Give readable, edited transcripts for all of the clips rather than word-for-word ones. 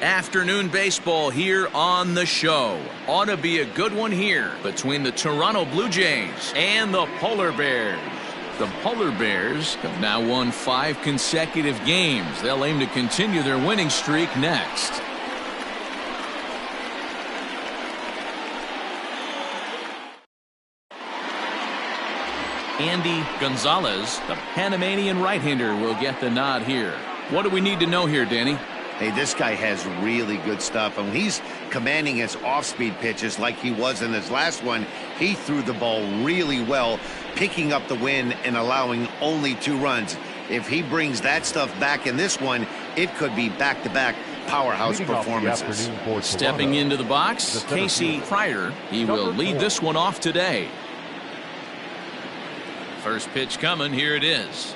Afternoon baseball here on the show. Ought to be a good one here between the Toronto Blue Jays and the Polar Bears. The Polar Bears have now won 5 consecutive games. They'll aim to continue their winning streak next. Andy Gonzalez, the Panamanian right-hander, will get the nod here. What do we need to know here, Danny? Hey, this guy has really good stuff, and when he's commanding his off-speed pitches like he was in his last one, he threw the ball really well, picking up the win and allowing only 2 runs. If he brings that stuff back in this one, it could be back-to-back powerhouse performances. Stepping into the box, Casey Pryor. He will lead this one off today. First pitch coming. Here it is.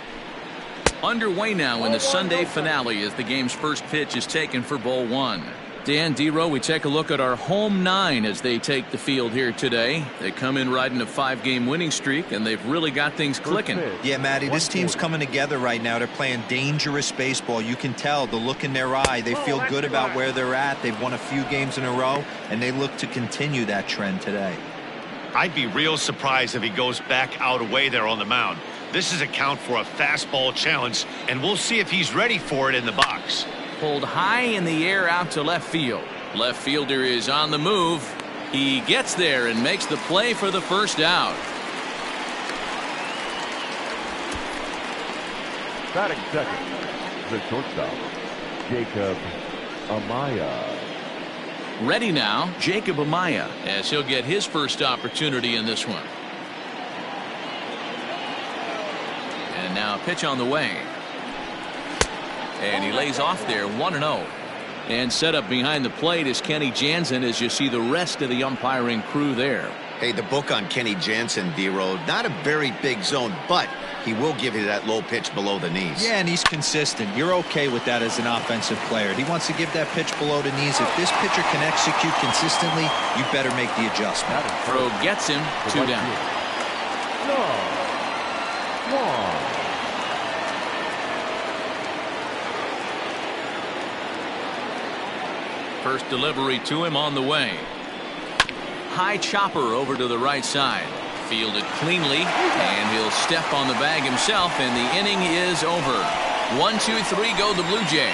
Underway now in the Sunday finale as the game's first pitch is taken for ball 1. Dan Dero, we take a look at our home 9 as they take the field here today. They come in riding a 5-game winning streak, and they've really got things clicking. Yeah, Matty, this team's coming together right now. They're playing dangerous baseball. You can tell the look in their eye. They feel good about where they're at. They've won a few games in a row, and they look to continue that trend today. I'd be real surprised if he goes back out away there on the mound. This is a count for a fastball challenge, and we'll see if he's ready for it in the box. Pulled high in the air out to left field. Left fielder is on the move. He gets there and makes the play for the first out. Batting second, the shortstop, Jacob Amaya. Ready now, Jacob Amaya, as he'll get his first opportunity in this one. And now a pitch on the way. And he lays off there 1-0. And set up behind the plate is Kenny Jansen as you see the rest of the umpiring crew there. Hey, the book on Kenny Jansen, D-Road, not a very big zone, but he will give you that low pitch below the knees. Yeah, and he's consistent. You're okay with that as an offensive player. He wants to give that pitch below the knees. If this pitcher can execute consistently, you better make the adjustment. Throw gets him, 2 down. First delivery to him on the way. High chopper over to the right side. Fielded cleanly, and he'll step on the bag himself, and the inning is over. 1, 2, 3 go the Blue Jays.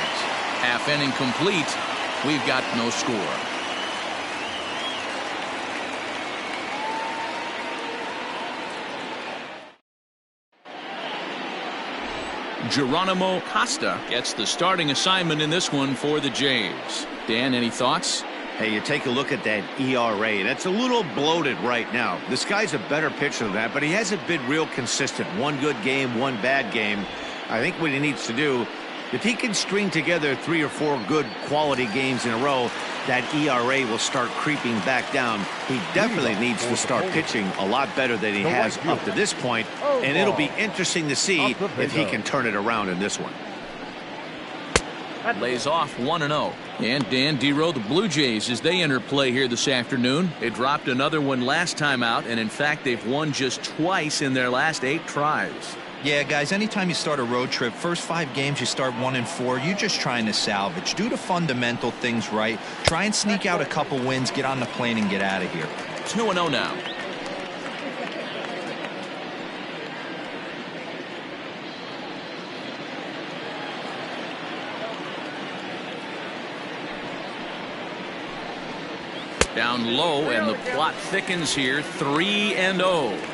Half inning complete. We've got no score. Geronimo Costa gets the starting assignment in this one for the Jays. Dan, any thoughts? Hey, you take a look at that ERA. That's a little bloated right now. This guy's a better pitcher than that, but he hasn't been real consistent. 1 good game, 1 bad game. I think what he needs to do, if he can string together 3 or 4 good quality games in a row, that ERA will start creeping back down. He definitely needs to start pitching a lot better than he has up to this point, and it'll be interesting to see if he can turn it around in this one. Lays off 1-0. And Dan Dero, the Blue Jays, as they enter play here this afternoon. They dropped another one last time out, and in fact they've won just twice in their last 8 tries. Yeah, guys, anytime you start a road trip, first 5 games you start 1-4, you're just trying to salvage. Do the fundamental things right. Try and sneak out a couple wins, get on the plane, and get out of here. 2-0 now. Down low, and the plot thickens here. 3-0.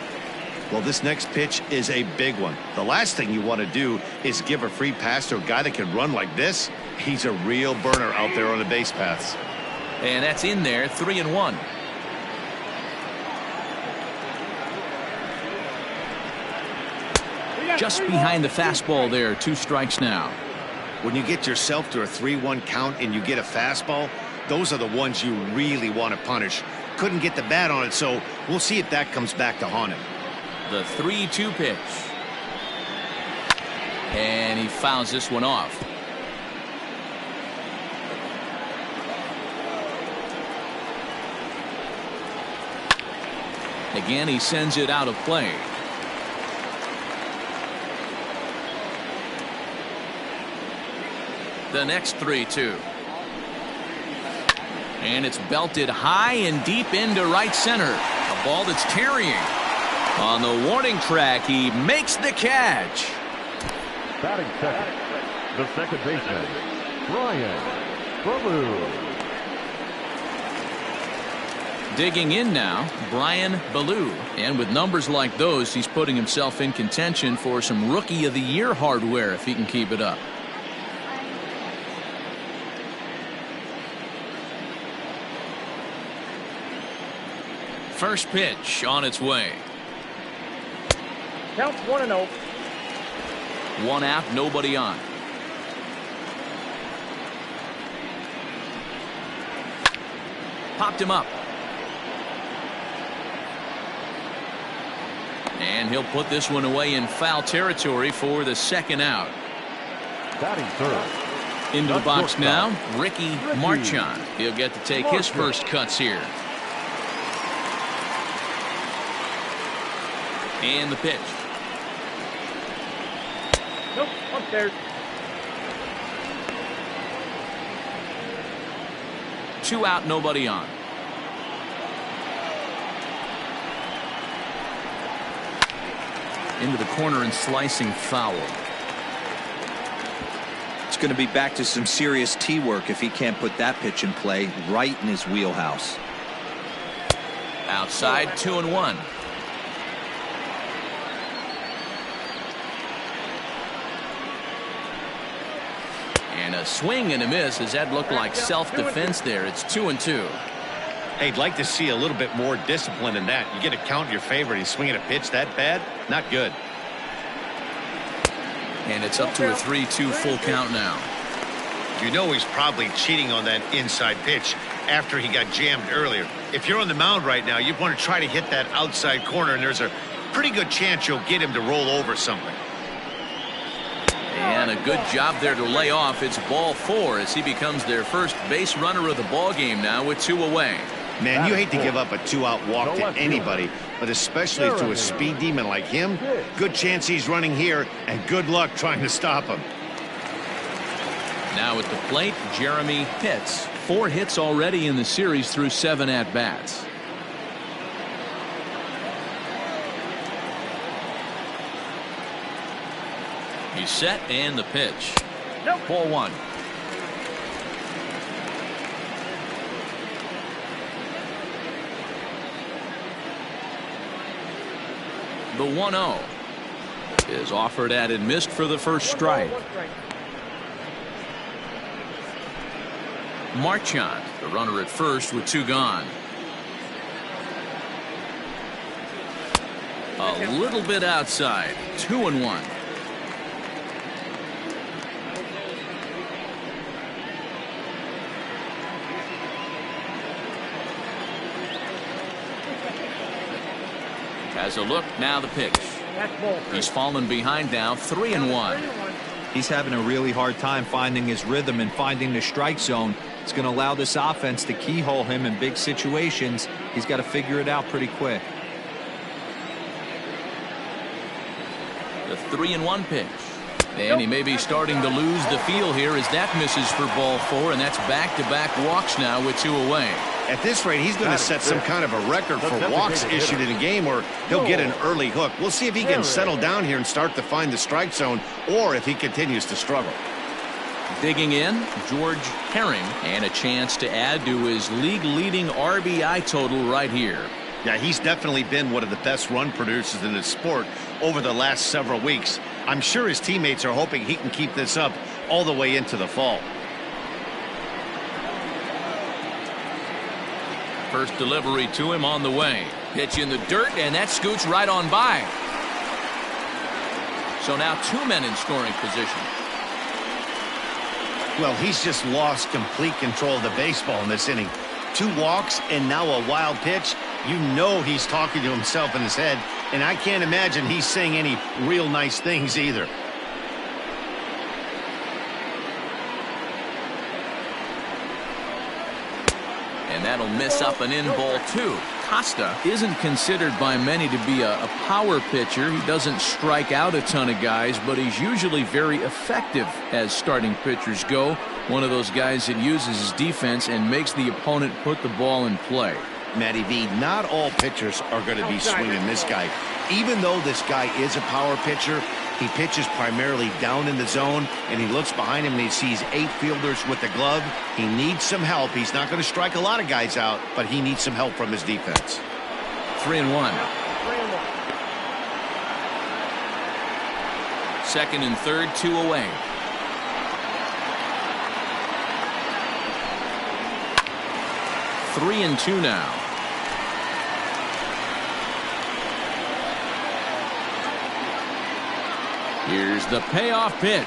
Well, this next pitch is a big one. The last thing you want to do is give a free pass to a guy that can run like this. He's a real burner out there on the base paths. And that's in there. 3-1. Just behind the fastball there. 2 strikes now. When you get yourself to a 3-1 count and you get a fastball, those are the ones you really want to punish. Couldn't get the bat on it, so we'll see if that comes back to haunt him. The 3-2 pitch. And he fouls this one off. Again, he sends it out of play. The next 3-2. And it's belted high and deep into right center. A ball that's carrying. On the warning track, he makes the catch. Batting second, the second baseman, Brian Baloo. Digging in now, Brian Baloo. And with numbers like those, he's putting himself in contention for some Rookie of the Year hardware if he can keep it up. First pitch on its way. Count 1-0. One out, nobody on. Popped him up. And he'll put this one away in foul territory for the second out. Batting third. Into the box now, Ricky Marchand. He'll get to take his first cuts here. And the pitch. Nope, upstairs. 2 out, nobody on. Into the corner and slicing foul. It's going to be back to some serious tee work if he can't put that pitch in play right in his wheelhouse. Outside, 2-1. And a swing and a miss as that looked like self-defense there. It's 2-2. Hey, I'd like to see a little bit more discipline in that. You get a count in your favor. He's swinging a pitch that bad? Not good. And it's up to a 3-2 full count now. You know he's probably cheating on that inside pitch after he got jammed earlier. If you're on the mound right now, you want to try to hit that outside corner, and there's a pretty good chance you'll get him to roll over something. And a good job there to lay off. It's ball 4 as he becomes their first base runner of the ball game now with 2 away. Man, you hate to give up a 2-out walk to anybody, but especially to a speed demon like him. Good chance he's running here, and good luck trying to stop him. Now at the plate, Jeremy Pitts. 4 hits already in the series through 7 at-bats. He's set, and the pitch. Ball 1. The 1-0 is offered at and missed for the first strike. Marchand, the runner at first with 2 gone. A little bit outside. 2-1. Has a look, now the pitch. He's fallen behind now, 3-1. He's having a really hard time finding his rhythm and finding the strike zone. It's going to allow this offense to keyhole him in big situations. He's got to figure it out pretty quick. The 3-1 pitch. And he may be starting to lose the feel here as that misses for ball 4, and that's back-to-back walks now with 2 away. At this rate, he's going to set some kind of a record for walks issued in a game, or he'll get an early hook. We'll see if he can settle down here and start to find the strike zone, or if he continues to struggle. Digging in, George Herring, and a chance to add to his league-leading RBI total right here. Yeah, he's definitely been one of the best run producers in the sport over the last several weeks. I'm sure his teammates are hoping he can keep this up all the way into the fall. First delivery to him on the way. Pitch in the dirt, and that scoots right on by. So now 2 men in scoring position. Well, he's just lost complete control of the baseball in this inning. 2 walks and now a wild pitch. You know he's talking to himself in his head, and I can't imagine he's saying any real nice things either. And that'll miss up and in ball 2. Costa isn't considered by many to be a power pitcher. He doesn't strike out a ton of guys, but he's usually very effective as starting pitchers go. One of those guys that uses his defense and makes the opponent put the ball in play. Matty V, not all pitchers are going to be swinging this guy. Even though this guy is a power pitcher, he pitches primarily down in the zone, and he looks behind him and he sees 8 fielders with the glove. He needs some help. He's not going to strike a lot of guys out, but he needs some help from his defense. 3-1. Second and third, 2 away. Three and 2 now. Here's the payoff pitch,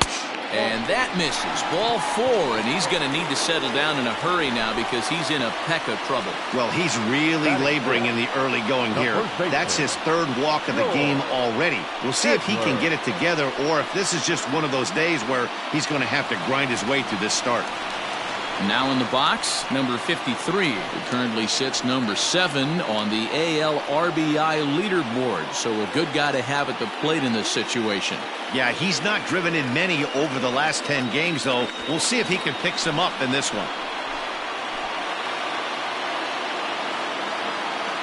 and that misses. Ball 4, and he's going to need to settle down in a hurry now because he's in a peck of trouble. Well, he's really laboring in the early going here. That's his 3rd walk of the game already. We'll see if he can get it together or if this is just one of those days where he's going to have to grind his way through this start. Now in the box, number 53, who currently sits number 7 on the AL RBI leaderboard. So a good guy to have at the plate in this situation. Yeah, he's not driven in many over the last 10 games, though. We'll see if he can pick some up in this one.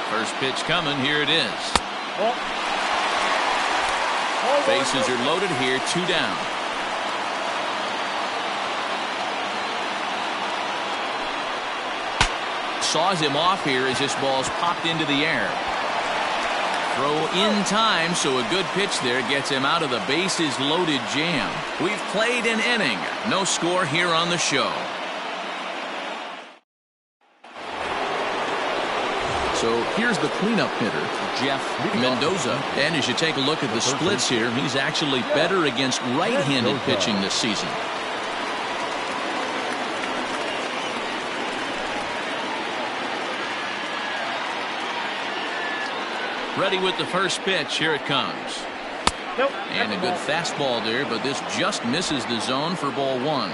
First pitch coming. Here it is. Bases are loaded here. 2 down. Saws him off here as this ball's popped into the air. Throw in time, so a good pitch there gets him out of the bases loaded jam. We've played an inning. No score here on the show. So here's the cleanup hitter, Jeff Mendoza. And as you take a look at the splits here, he's actually better against right-handed pitching this season. Ready with the first pitch. Here it comes. Nope. And a good fastball there, but this just misses the zone for ball 1.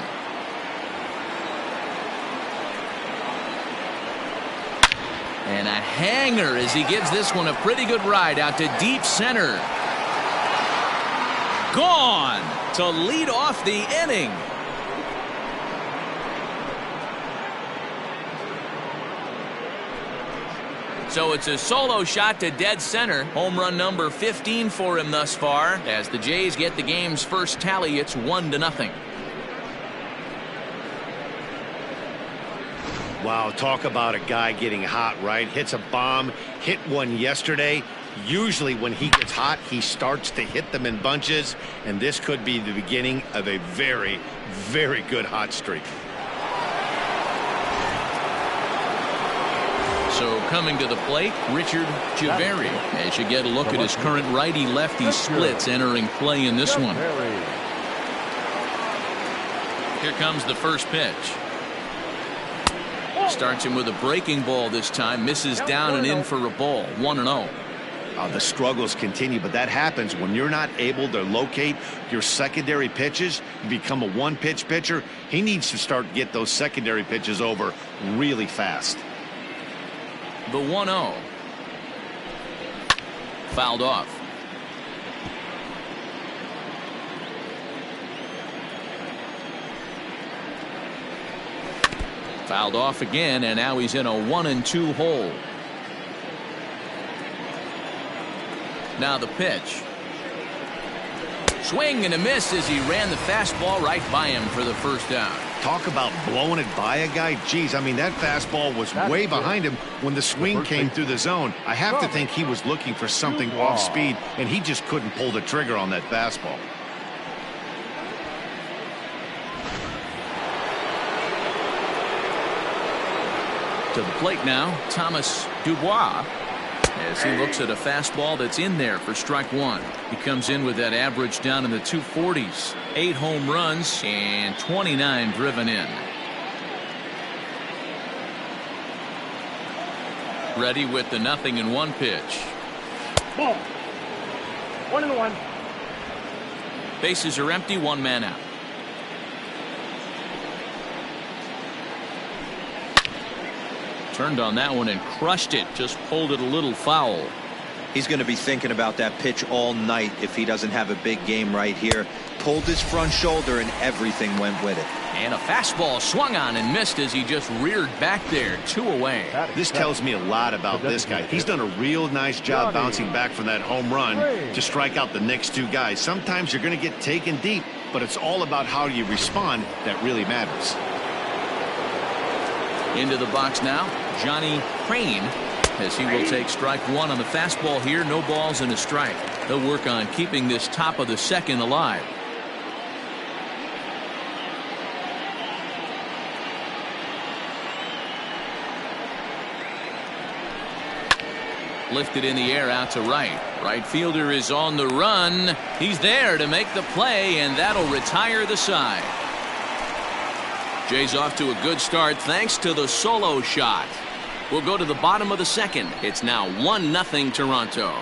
And a hanger as he gives this one a pretty good ride out to deep center. Gone to lead off the inning. So it's a solo shot to dead center. Home run number 15 for him thus far. As the Jays get the game's first tally, it's 1-0. Wow, talk about a guy getting hot, right? Hits a bomb, hit one yesterday. Usually when he gets hot, he starts to hit them in bunches, and this could be the beginning of a very, very good hot streak. So coming to the plate, Richard Javeri, as you get a look at his current righty-lefty splits entering play in this one. Here comes the first pitch. Starts him with a breaking ball this time, misses down and in for a ball. 1-0. The struggles continue, but that happens when you're not able to locate your secondary pitches. You become a one-pitch pitcher. He needs to start to get those secondary pitches over really fast. The 1-0. Fouled off. Fouled off again, and now he's in a 1-2 hole. Now the pitch. Swing and a miss as he ran the fastball right by him for the first down. Talk about blowing it by a guy. Geez, I mean, that fastball was way behind him when the swing came through the zone. I have to think he was looking for something off speed, and he just couldn't pull the trigger on that fastball. To the plate now, Thomas Dubois, as he looks at a fastball that's in there for strike 1. He comes in with that average down in the 240s. 8 home runs and 29 driven in. Ready with the 0-1 pitch. Ball. 1-1. Bases are empty, 1 man out. Turned on that one and crushed it. Just pulled it a little foul. He's going to be thinking about that pitch all night if he doesn't have a big game right here. pulled his front shoulder and everything went with it. And a fastball swung on and missed as he just reared back there. 2 away. This tells me a lot about this guy. He's done a real nice job bouncing back from that home run to strike out the next 2 guys. Sometimes you're going to get taken deep, but it's all about how you respond that really matters. Into the box now, Johnny Crane, as he will take strike 1 on the fastball here. No balls and a strike. They'll work on keeping this top of the second alive. Lifted in the air out to right. Right fielder is on the run. He's there to make the play, and that'll retire the side. Jays off to a good start thanks to the solo shot. We'll go to the bottom of the second. It's now 1-0 Toronto.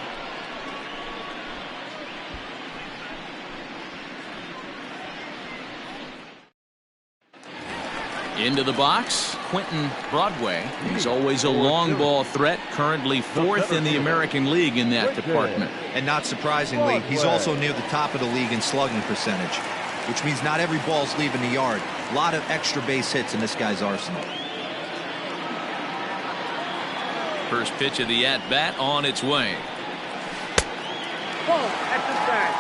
Into the box, Quentin Broadway. He's always a long ball threat, currently 4th in the American League in that department. And not surprisingly, he's also near the top of the league in slugging percentage, which means not every ball's leaving the yard. A lot of extra base hits in this guy's arsenal. First pitch of the at-bat on its way. Ball at the back.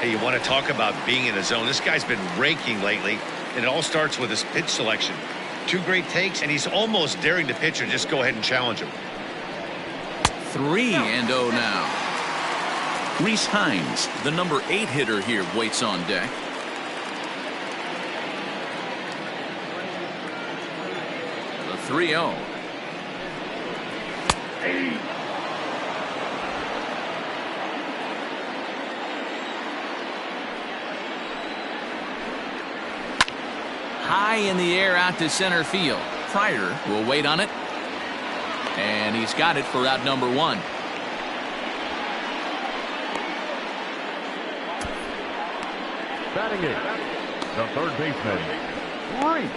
Hey, you want to talk about being in a zone? This guy's been raking lately, and it all starts with his pitch selection. 2 great takes, and he's almost daring the pitcher just go ahead and challenge him. 3-0 now. Reese Hines, the number 8 hitter here, waits on deck. The 3-0. High in the air out to center field. Pryor will wait on it. And he's got it for out number 1. Batting it, the third baseman, Reese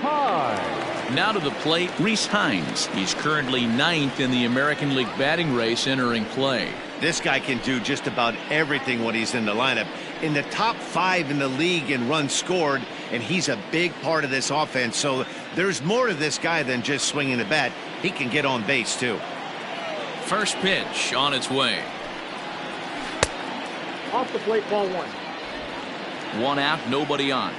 Hines. Now to the plate, Reese Hines. He's currently 9th in the American League batting race entering play. This guy can do just about everything when he's in the lineup. In the top 5 in the league in runs scored, and he's a big part of this offense. So there's more to this guy than just swinging the bat. He can get on base too. First pitch on its way. Off the plate, ball 1. 1 out, nobody on.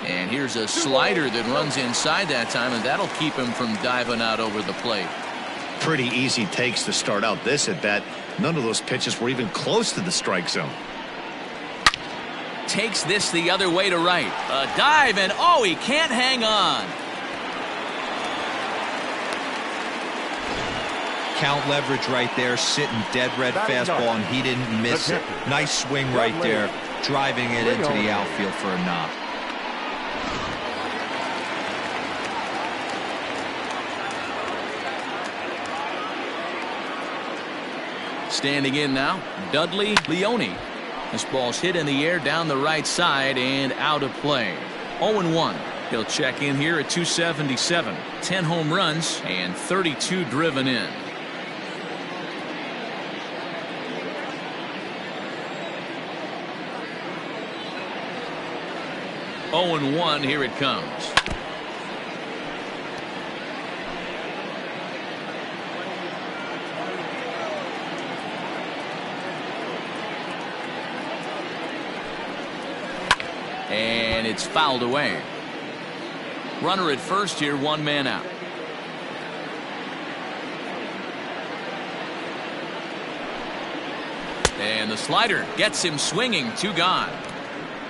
And here's a slider that runs inside that time, and that'll keep him from diving out over the plate. Pretty easy takes to start out this at bat. None of those pitches were even close to the strike zone. Takes this the other way to right. A dive, and oh, he can't hang on. Count leverage right there, sitting dead red fastball, and he didn't miss it. Nice swing right there, driving it into the outfield for a knock. Standing in now, Dudley Leone. This ball's hit in the air down the right side and out of play. 0-1. He'll check in here at 277. 10 home runs and 32 driven in. Oh and 1, here it comes. And it's fouled away. Runner at first here, 1 man out. And the slider gets him swinging, 2 gone.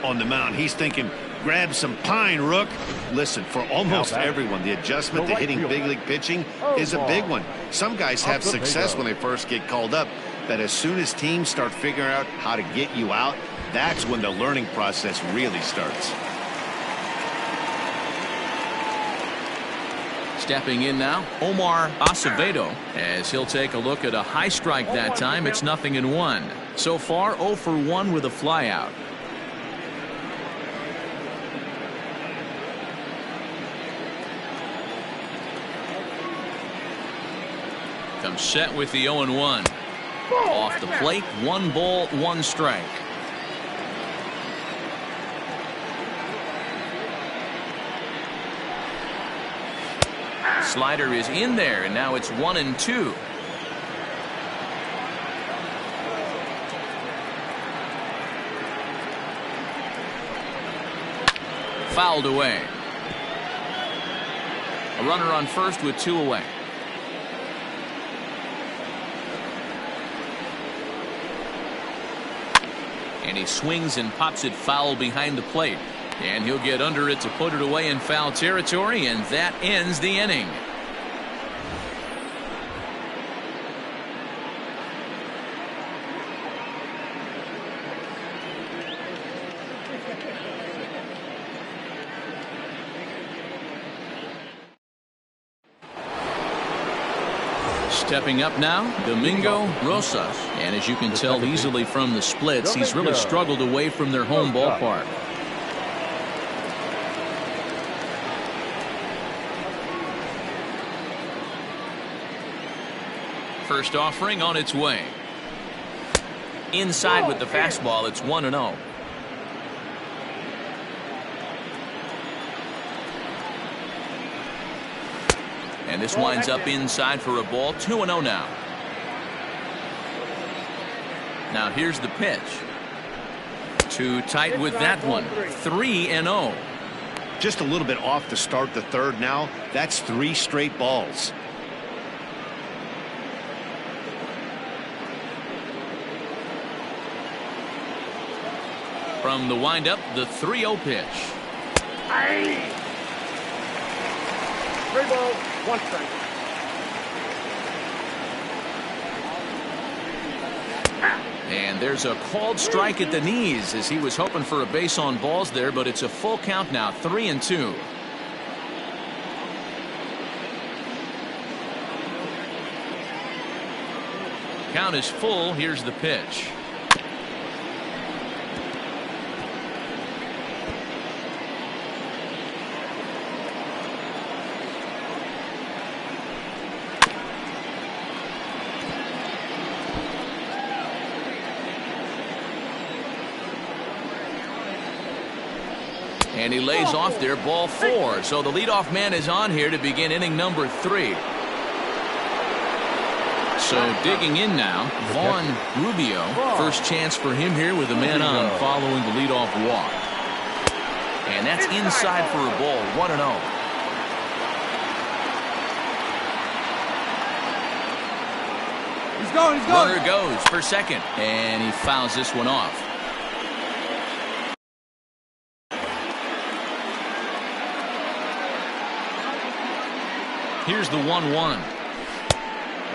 On the mound, he's thinking, grab some pine, Rook. Listen, for almost everyone, the adjustment to hitting big league pitching is a big one. Some guys have success when they first get called up, but as soon as teams start figuring out how to get you out, that's when the learning process really starts. Stepping in now, Omar Acevedo, as he'll take a look at a high strike that time. It's 0-1. So far, 0 for 1 with a flyout. Comes set with the 0-1. Off the plate, 1 ball, 1 strike. Slider is in there, and now it's 1-2. Fouled away. A runner on first with 2 away. And he swings and pops it foul behind the plate. And he'll get under it to put it away in foul territory, and that ends the inning. Stepping up now, Domingo Rosas. And as you can tell easily from the splits, he's really struggled away from their home ballpark. First offering on its way. Inside with the fastball, it's 1-0. And this winds up inside for a ball. 2-0 now. Now here's the pitch. Too tight with that one. 3-0. Just a little bit off to start the third now. That's 3 straight balls. From the windup, the 3-0 pitch. 3 balls, 1 strike. And there's a called strike at the knees as he was hoping for a base on balls there, but it's a full count now. 3-2. Count is full. Here's the pitch. And he lays off there, ball 4. So the leadoff man is on here to begin inning number 3. So digging in now, Vaughn Rubio. First chance for him here with a man on following the leadoff walk. And that's inside for a ball. 1-0. He's going. Runner goes for second, and he fouls this one off. Here's the 1-1.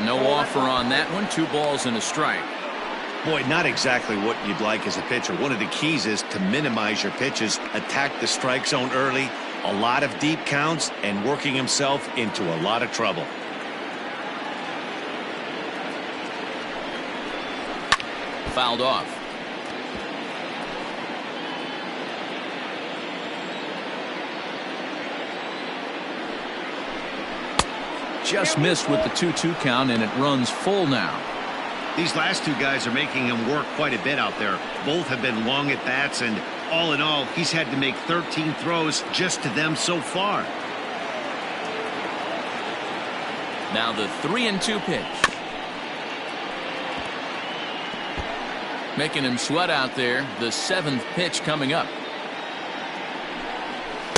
No offer on that one. 2 balls and a strike. Boy, not exactly what you'd like as a pitcher. One of the keys is to minimize your pitches, attack the strike zone early, a lot of deep counts, and working himself into a lot of trouble. Fouled off. Just missed with the 2-2 count, and it runs full now. These last 2 guys are making him work quite a bit out there. Both have been long at bats, and all in all, he's had to make 13 throws just to them so far. Now the 3-2 pitch. Making him sweat out there. The 7th pitch coming up.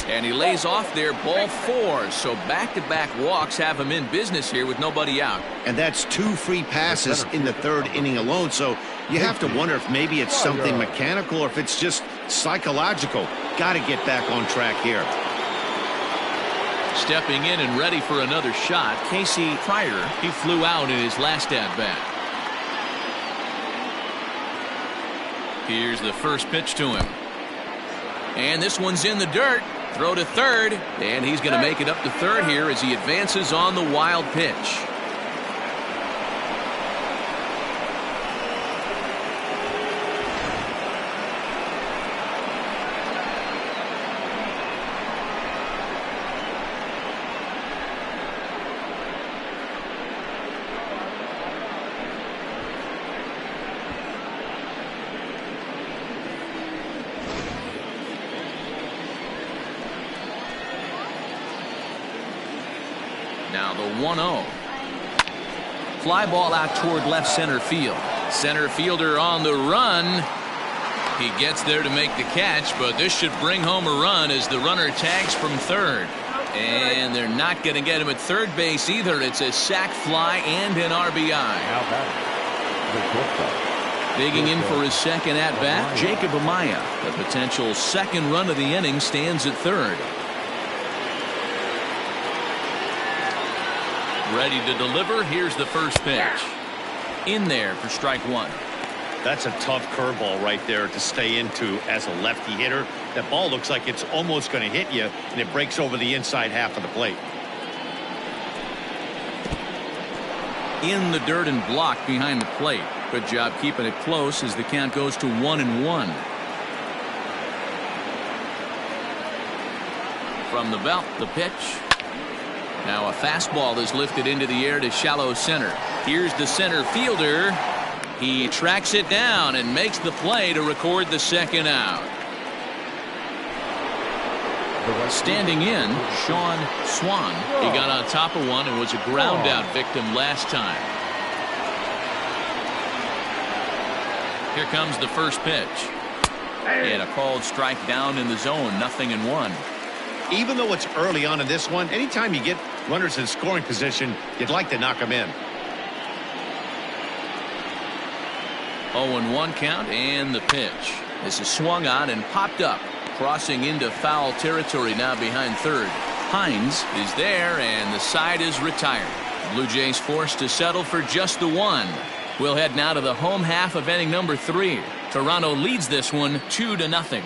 And he lays off there, ball 4. So back-to-back walks have him in business here with nobody out. And that's 2 free passes in the 3rd inning alone. So you have to wonder if maybe it's something mechanical or if it's just psychological. Got to get back on track here. Stepping in and ready for another shot, Casey Pryor. He flew out in his last at-bat. Here's the first pitch to him. And this one's in the dirt. Throw to third, and he's going to make it up to third here as he advances on the wild pitch. 1-0. Fly ball out toward left center field. Center fielder on the run. He gets there to make the catch, but this should bring home a run as the runner tags from third. And they're not going to get him at third base either. It's a sac fly and an RBI. Digging in for his second at-bat, Jacob Amaya. The potential second run of the inning stands at third. Ready to deliver. Here's the first pitch. In there for strike one. That's a tough curveball right there to stay into as a lefty hitter. That ball looks like it's almost going to hit you, and it breaks over the inside half of the plate. In the dirt and blocked behind the plate. Good job keeping it close as the count goes to 1-1. From the belt, the pitch. Now a fastball is lifted into the air to shallow center. Here's the center fielder. He tracks it down and makes the play to record the second out. Standing in, Sean Swan. He got on top of one and was a ground out victim last time. Here comes the first pitch. And a called strike down in the zone. 0-1. Even though it's early on in this one, anytime you get runners in scoring position, you'd like to knock them in. 0-1 count and the pitch. This is swung on and popped up. Crossing into foul territory now behind third. Hines is there and the side is retired. Blue Jays forced to settle for just the one. We'll head now to the home half of inning number 3. Toronto leads this one 2-0.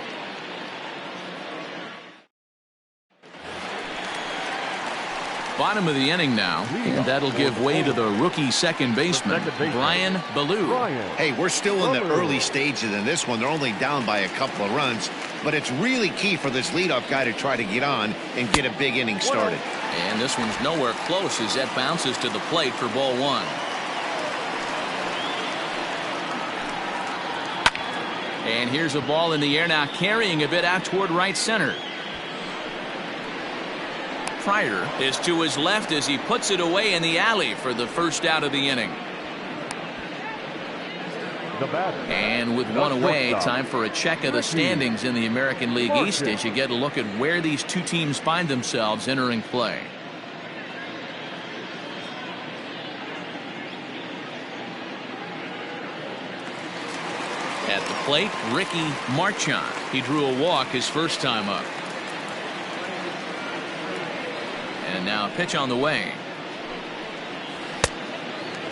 Bottom of the inning now, and that'll give way to the rookie second baseman, Brian Ballou. Hey, we're still in the early stages in this one. They're only down by a couple of runs, but it's really key for this leadoff guy to try to get on and get a big inning started. And this one's nowhere close as that bounces to the plate for ball one. And here's a ball in the air now, carrying a bit out toward right center. Pryor is to his left as he puts it away in the alley for the first out of the inning. And with one away, time for a check of the standings in the American League East as you get a look at where these two teams find themselves entering play. At the plate, Ricky Marchand. He drew a walk his first time up. And now a pitch on the way.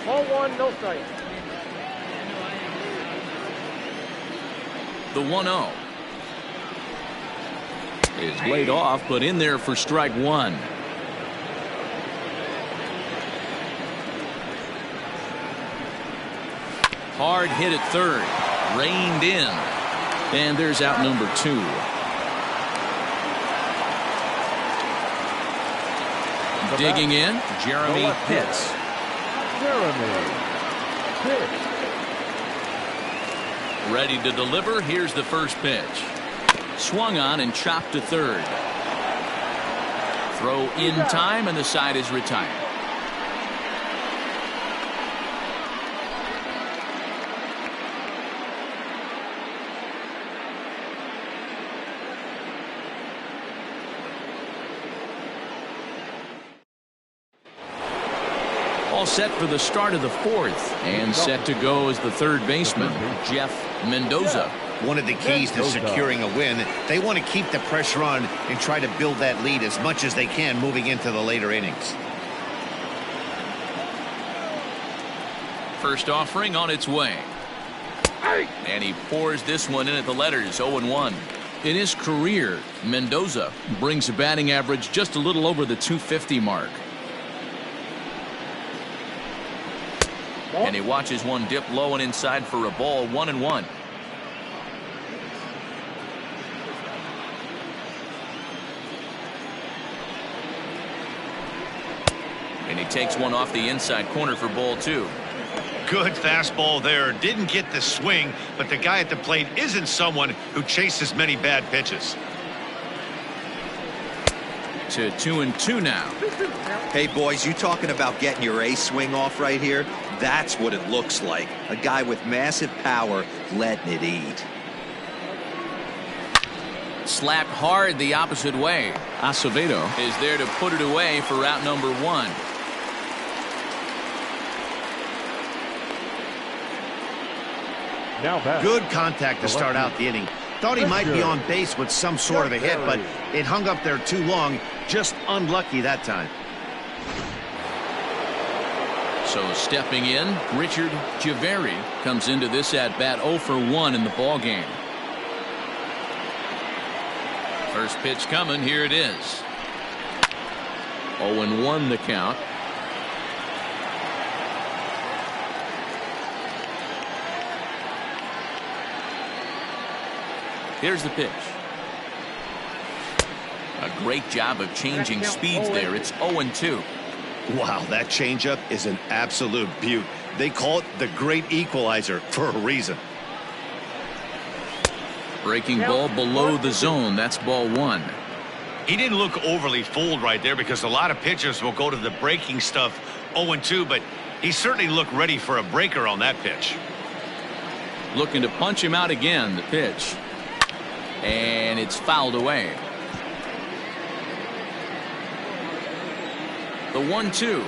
0-1, no strike. The 1-0 is laid off, but in there for strike one. Hard hit at third, reined in, and there's out number 2. Digging in, Jeremy Pitts. Ready to deliver. Here's the first pitch. Swung on and chopped to third. Throw in time and the side is retired. All set for the start of the fourth, and set to go as the third baseman, Jeff Mendoza. One of the keys to securing a win, they want to keep the pressure on and try to build that lead as much as they can moving into the later innings. First offering on its way. And he pours this one in at the letters, 0-1. In his career, Mendoza brings a batting average just a little over the 250 mark. And he watches one dip low and inside for a ball, 1-1. And he takes one off the inside corner for ball 2. Good fastball there. Didn't get the swing, but the guy at the plate isn't someone who chases many bad pitches. to 2-2 now. Hey, boys, you talking about getting your ace swing off right here? That's what it looks like. A guy with massive power letting it eat. Slapped hard the opposite way. Acevedo is there to put it away for out number 1. Now back. Good contact to start out the inning. Thought he might be on base with some sort of a hit, but it hung up there too long. Just unlucky that time. So stepping in, Richard Javeri comes into this at bat 0 for 1 in the ball game. First pitch coming. Here it is. 0-1 the count. Here's the pitch. A great job of changing speeds there. It's 0-2. Wow, that changeup is an absolute beaut. They call it the great equalizer for a reason. Breaking ball below the zone. That's ball 1. He didn't look overly fooled right there because a lot of pitchers will go to the breaking stuff 0-2, but he certainly looked ready for a breaker on that pitch. Looking to punch him out again. The pitch. And it's fouled away. The 1-2.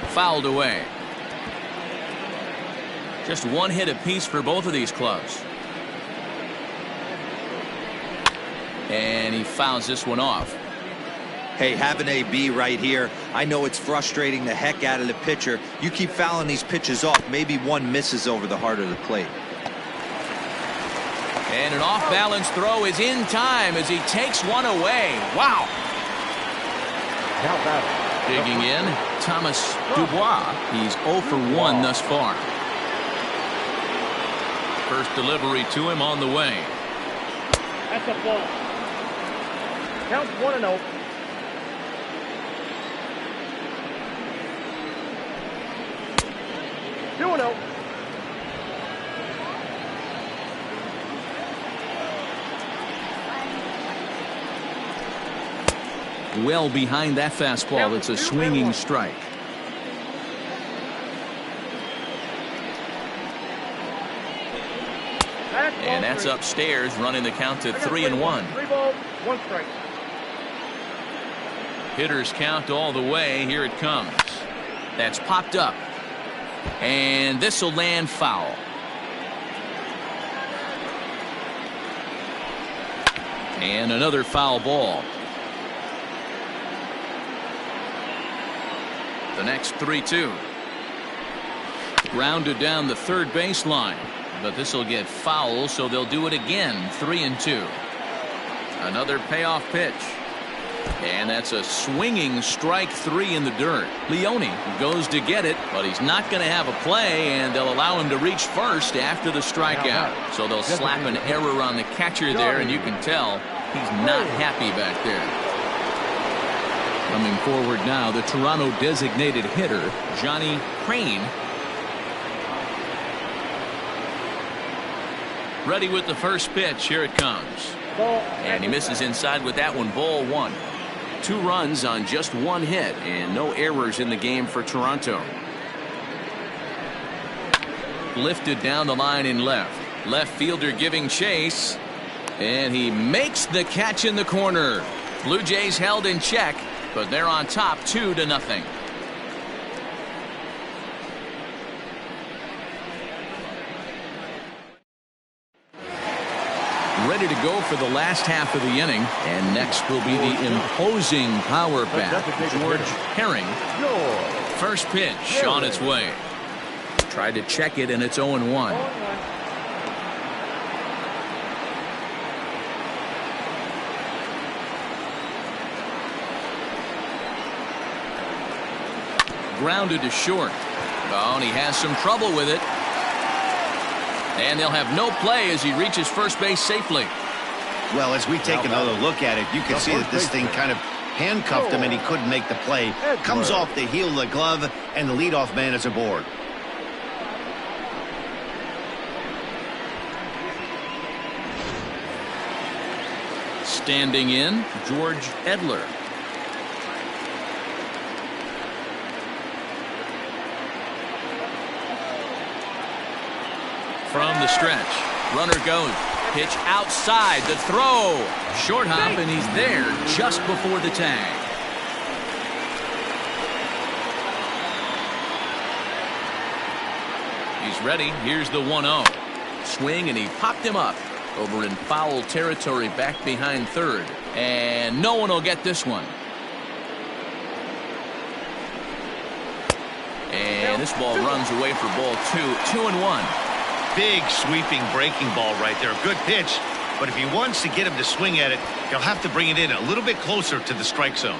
Fouled away. Just one hit apiece for both of these clubs. And he fouls this one off. Hey, have an AB right here. I know it's frustrating the heck out of the pitcher. You keep fouling these pitches off. Maybe one misses over the heart of the plate. And an off-balance throw is in time as he takes one away. Wow. Now batting. Digging in, Thomas Dubois. He's 0 for 1 thus far. First delivery to him on the way. That's a ball. Count 1-0. Well behind that fastball. It's a swinging strike. And that's upstairs, running the count to 3-1. 3 balls, 1 strike. Hitters count all the way. Here it comes. That's popped up. And this will land foul. And another foul ball. The next 3-2. Grounded down the third baseline. But this will get foul, so they'll do it again. 3-2. Another payoff pitch. And that's a swinging strike 3 in the dirt. Leone goes to get it, but he's not going to have a play, and they'll allow him to reach first after the strikeout. So they'll slap an error on the catcher there, and you can tell he's not happy back there. Coming forward now, the Toronto designated hitter, Johnny Crane. Ready with the first pitch. Here it comes. And he misses inside with that one. Ball 1. 2 runs on just 1 hit and no errors in the game for Toronto. Lifted down the line in left. Left fielder giving chase. And he makes the catch in the corner. Blue Jays held in check, but they're on top 2-0. Ready to go for the last half of the inning, and next will be the imposing power bat, George Herring. First pitch on its way. Tried to check it, and it's 0-1. Grounded to short. Oh, and he has some trouble with it. And they'll have no play as he reaches first base safely. Well, as we take another look at it, you can see that this thing kind of handcuffed him and he couldn't make the play. Comes off the heel of the glove, and the leadoff man is aboard. Standing in, George Edler. From the stretch, runner goes. Pitch outside, the throw. Short hop, and he's there just before the tag. He's ready. Here's the 1-0. Swing, and he popped him up. Over in foul territory back behind third. And no one will get this one. And this ball runs away for ball 2. 2-1. Big sweeping breaking ball right there. Good pitch. But if he wants to get him to swing at it, he'll have to bring it in a little bit closer to the strike zone.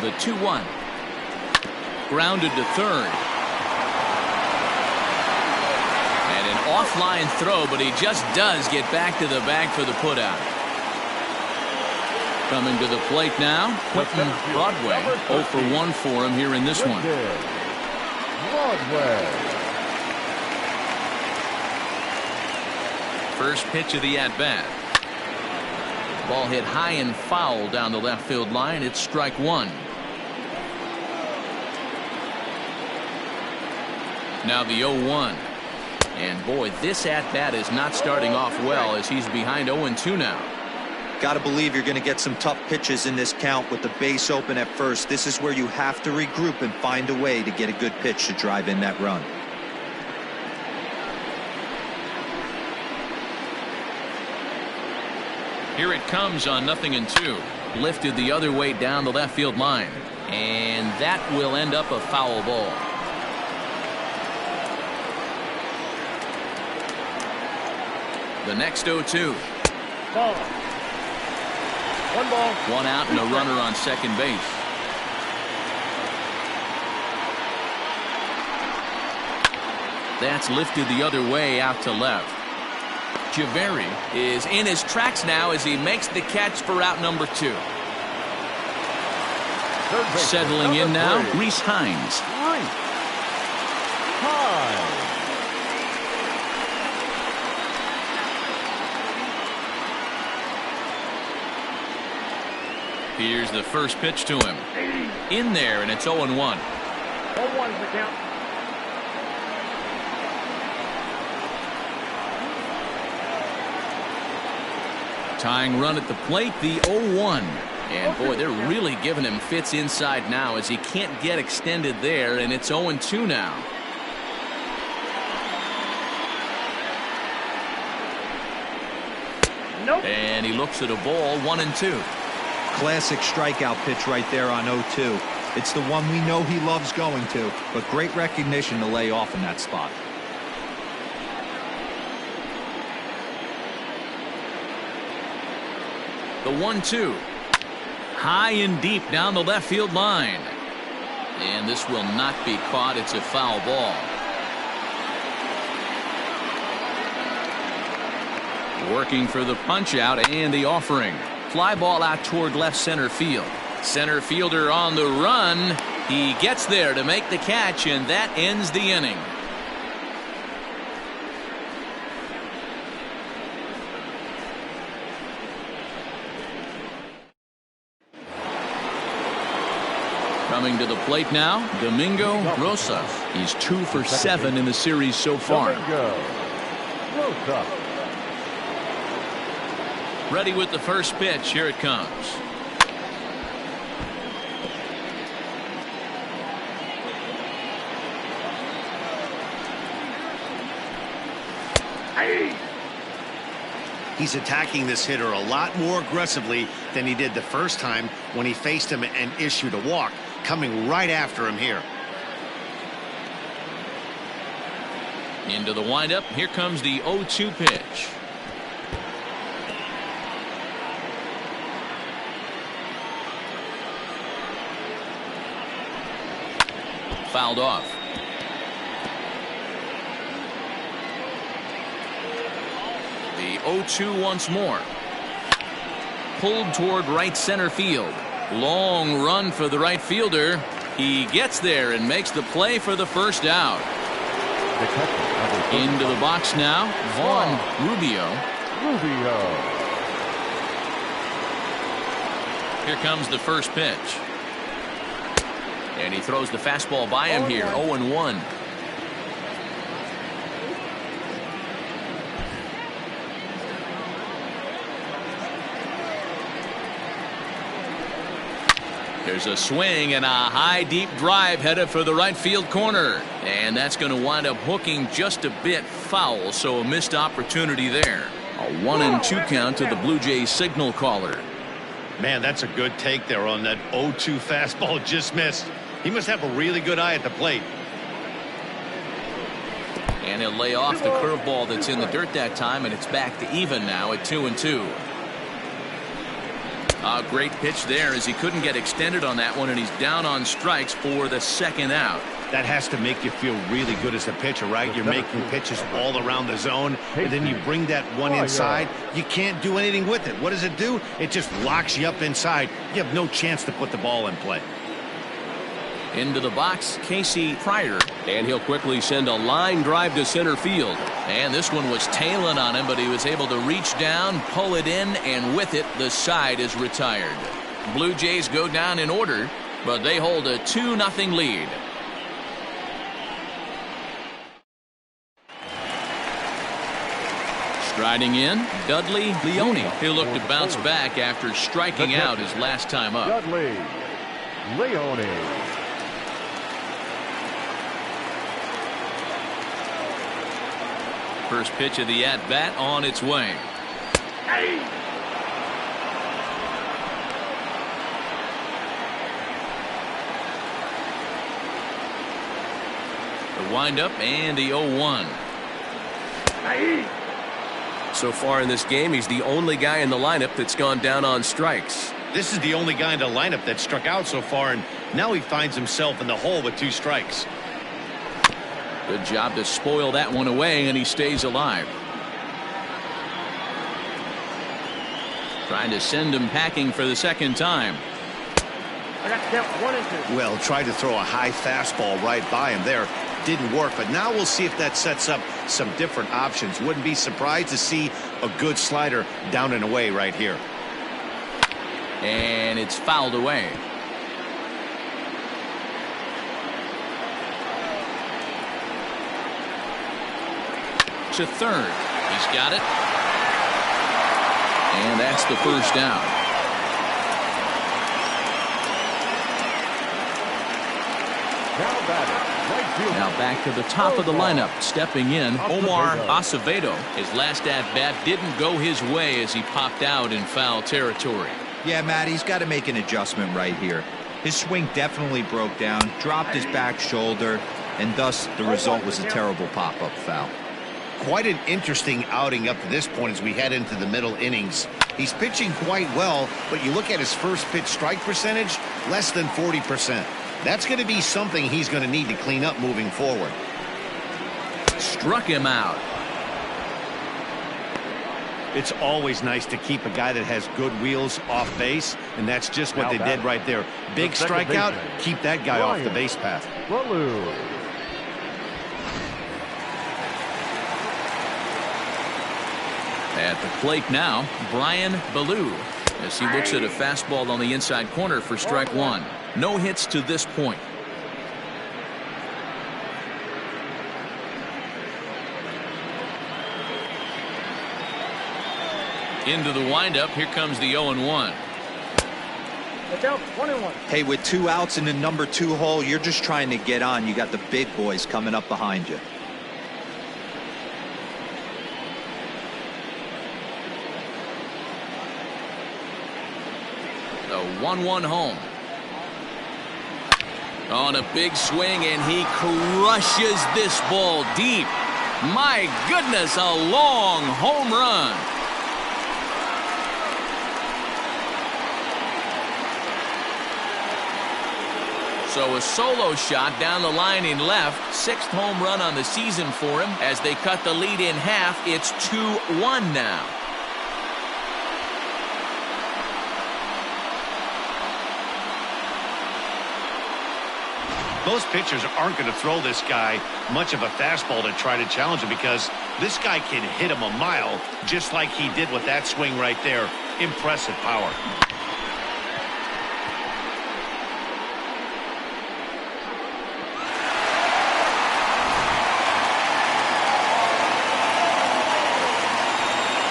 The 2-1. Grounded to third. And an offline throw, but he just does get back to the bag for the putout. Coming to the plate now, Quentin Broadway. 0 for 1 for him here in this one. Broadway. First pitch of the at-bat. Ball hit high and foul down the left field line. It's strike one. Now the 0-1. And boy, this at-bat is not starting off well as he's behind 0-2 now. Got to believe you're going to get some tough pitches in this count with the base open at first. This is where you have to regroup and find a way to get a good pitch to drive in that run. Here it comes on 0-2. Lifted the other way down the left field line. And that will end up a foul ball. The next 0-2. Ball. 1 ball. 1 out and a runner on second base. That's lifted the other way out to left. Javeri is in his tracks now as he makes the catch for out number 2. Settling in now, Rhys Hines. Here's the first pitch to him. In there, and it's 0-1. 0-1 is the count. Tying run at the plate, the 0-1. And boy, they're really giving him fits inside now as he can't get extended there, and it's 0-2 now. Nope. And he looks at a ball, 1-2. Classic strikeout pitch right there on 0-2. It's the one we know he loves going to, but great recognition to lay off in that spot. The 1-2. High and deep down the left field line. And this will not be caught. It's a foul ball. Working for the punch out and the offering. Fly ball out toward left center field. Center fielder on the run. He gets there to make the catch, and that ends the inning. Coming to the plate now, Domingo Rosas. He's 2 for 7 in the series so far. Ready with the first pitch. Here it comes. He's attacking this hitter a lot more aggressively than he did the first time when he faced him and issued a walk. Coming right after him here. Into the windup. Here comes the 0-2 pitch. Fouled off. 0-2 once more. Pulled toward right center field. Long run for the right fielder. He gets there and makes the play for the first out. Into the box now, Vaughn Rubio. Here comes the first pitch. And he throws the fastball by him here, 0-1. There's a swing and a high deep drive headed for the right field corner. And that's going to wind up hooking just a bit foul, so a missed opportunity there. A 1-2 count to the Blue Jays signal caller. Man, that's a good take there on that 0-2 fastball just missed. He must have a really good eye at the plate. And he'll lay off the curveball that's in the dirt that time, and it's back to even now at 2-2. A great pitch there as he couldn't get extended on that one, and he's down on strikes for the second out. That has to make you feel really good as a pitcher, right? You're making pitches all around the zone, and then you bring that one inside. You can't do anything with it. What does it do? It just locks you up inside. You have no chance to put the ball in play. Into the box, Casey Pryor, and he'll quickly send a line drive to center field. And this one was tailing on him, but he was able to reach down, pull it in, and with it, the side is retired. Blue Jays go down in order, but they hold a 2-0 lead. Striding in, Dudley Leone. He'll look to bounce back after striking out his last time up. Dudley Leone. First pitch of the at-bat on its way. The windup and the 0-1. So far in this game, he's the only guy in the lineup that's gone down on strikes. This is the only guy in the lineup that struck out so far, and now he finds himself in the hole with 2 strikes. Good job to spoil that one away, and he stays alive. Trying to send him packing for the second time. I got to count 1 and 2. Well, tried to throw a high fastball right by him there. Didn't work, but now we'll see if that sets up some different options. Wouldn't be surprised to see a good slider down and away right here. And it's fouled away. To third. He's got it. And that's the first down. Now back to the top of the lineup. Stepping in, Omar Acevedo. His last at-bat didn't go his way as he popped out in foul territory. Yeah, Matt, he's got to make an adjustment right here. His swing definitely broke down, dropped his back shoulder, and thus the result was a terrible pop-up foul. Quite an interesting outing up to this point as we head into the middle innings. He's pitching quite well, but you look at his first pitch strike percentage, less than 40%. That's going to be something he's going to need to clean up moving forward. Struck him out. It's always nice to keep a guy that has good wheels off base, and that's just what they did right there. Big strikeout, keep that guy off the base path. At the plate now, Brian Ballou, as he looks at a fastball on the inside corner for strike 1. No hits to this point. Into the windup, here comes the 0-1. Look out, 1-1. Hey, with 2 outs in the number 2 hole, you're just trying to get on. You got the big boys coming up behind you. The 1-1 home. On a big swing, and he crushes this ball deep. My goodness, a long home run. So a solo shot down the line in left. 6th home run on the season for him. As they cut the lead in half, it's 2-1 now. Those pitchers aren't going to throw this guy much of a fastball to try to challenge him, because this guy can hit him a mile just like he did with that swing right there. Impressive power.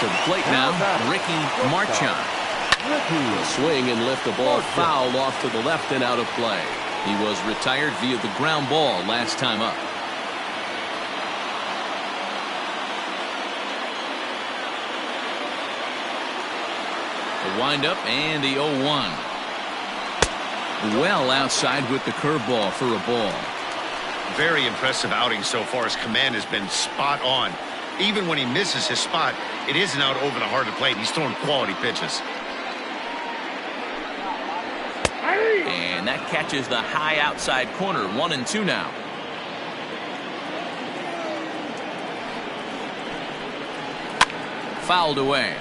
To the plate now, Ricky Marchand. A swing and lift the ball foul off to the left and out of play. He was retired via the ground ball last time up. The windup and the 0-1. Well outside with the curveball for a ball. Very impressive outing so far. His command has been spot on. Even when he misses his spot, it isn't out over the heart of the plate. He's throwing quality pitches. And that catches the high outside corner. 1-2 now. Fouled away.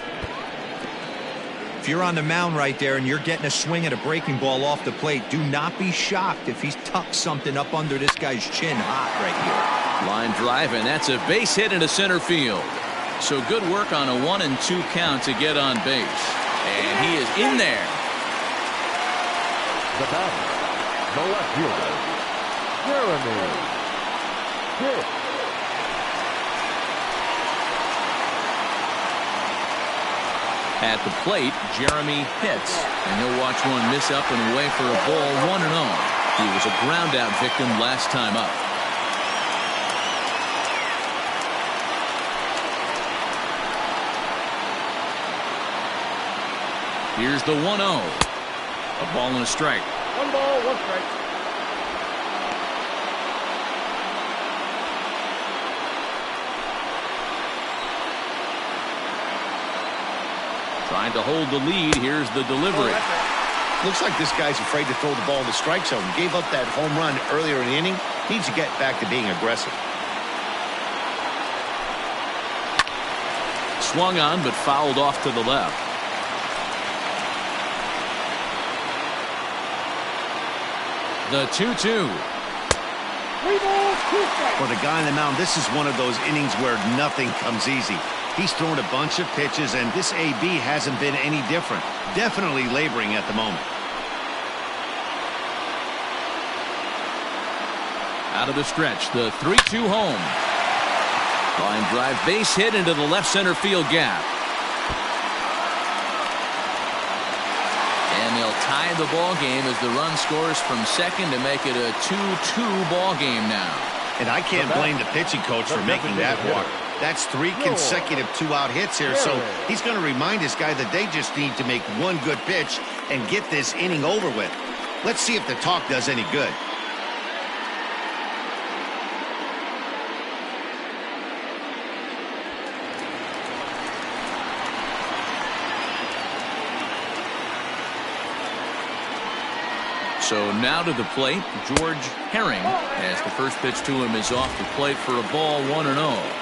If you're on the mound right there and you're getting a swing at a breaking ball off the plate, do not be shocked if he's tucked something up under this guy's chin hot right here. Line drive, and that's a base hit into center field. So good work on a 1-2 count to get on base. And he is in there. The batter, the left fielder, Jeremy Pitt. At the plate, Jeremy Pitts. And he'll watch one miss up and away for a ball. 1-0. He was a ground out victim last time up. Here's the 1-0. A ball and a strike. 1 ball, 1 strike. Trying to hold the lead. Here's the delivery. Looks like this guy's afraid to throw the ball in the strike zone. Gave up that home run earlier in the inning. Needs to get back to being aggressive. Swung on, but fouled off to the left. The 2-2. 3 balls, 2 strikes. For the guy on the mound, this is one of those innings where nothing comes easy. He's thrown a bunch of pitches, and this AB hasn't been any different. Definitely laboring at the moment. Out of the stretch, the 3-2 home. Line drive, base hit into the left center field gap. And they'll tie the ball game as the run scores from second to make it a 2-2 ball game now. And I can't blame the pitching coach for making that walk. That's 3 consecutive 2-out hits here, so he's going to remind this guy that they just need to make one good pitch and get this inning over with. Let's see if the talk does any good. So now to the plate, George Herring, as the first pitch to him is off the plate for a ball. 1-0.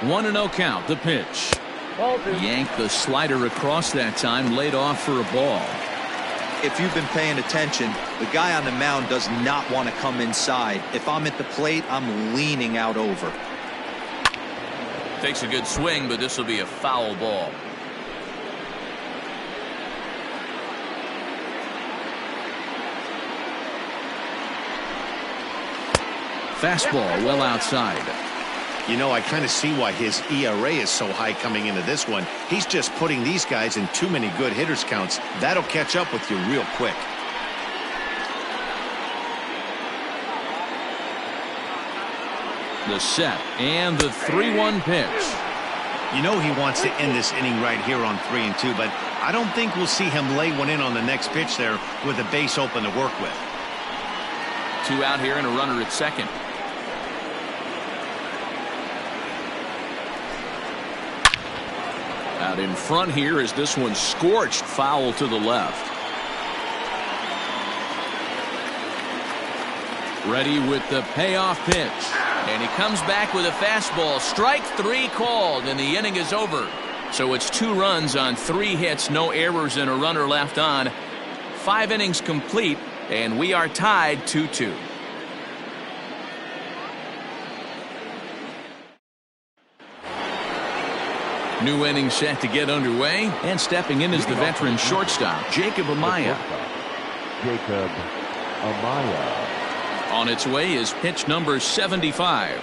One and 0 count. The pitch. Yanked the slider across that time, laid off for a ball. If you've been paying attention, the guy on the mound does not want to come inside. If I'm at the plate, I'm leaning out over. Takes a good swing, but this will be a foul ball. Fastball well outside. You know, I kind of see why his ERA is so high coming into this one. He's just putting these guys in too many good hitters counts. That'll catch up with you real quick. The set and the 3-1 pitch. You know he wants to end this inning right here on 3-2, but I don't think we'll see him lay one in on the next pitch there with a base open to work with. 2 out here and a runner at second. Out in front here is this one scorched foul to the left. Ready with the payoff pitch. And he comes back with a fastball. Strike 3 called, and the inning is over. So it's 2 runs on 3 hits, no errors, and a runner left on. 5 innings complete, and we are tied 2-2. New inning set to get underway, and stepping in is the veteran shortstop, Jacob Amaya. Jacob Amaya. On its way is pitch number 75.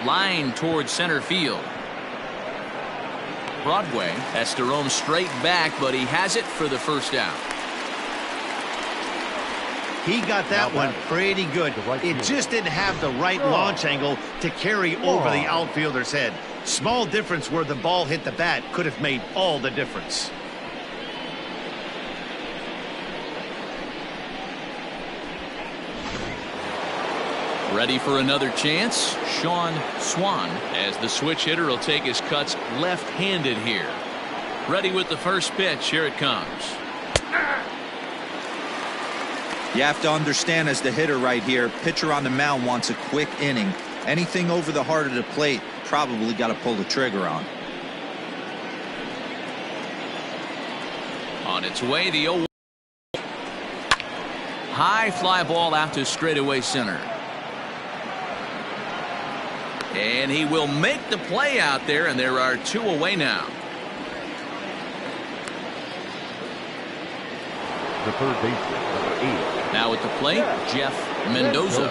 Line towards center field. Broadway has to roam straight back, but he has it for the first out. He got that one pretty good. It just didn't have the right launch angle to carry over the outfielder's head. Small difference where the ball hit the bat could have made all the difference. Ready for another chance? Sean Swan, as the switch hitter, will take his cuts left-handed here. Ready with the first pitch. Here it comes. You have to understand, as the hitter right here, pitcher on the mound wants a quick inning. Anything over the heart of the plate, probably got to pull the trigger on. On its way, the 0-1. High fly ball out to straightaway center. And he will make the play out there, and there are 2 away now. The third baseman, number 8. Now at the plate, Jeff Mendoza.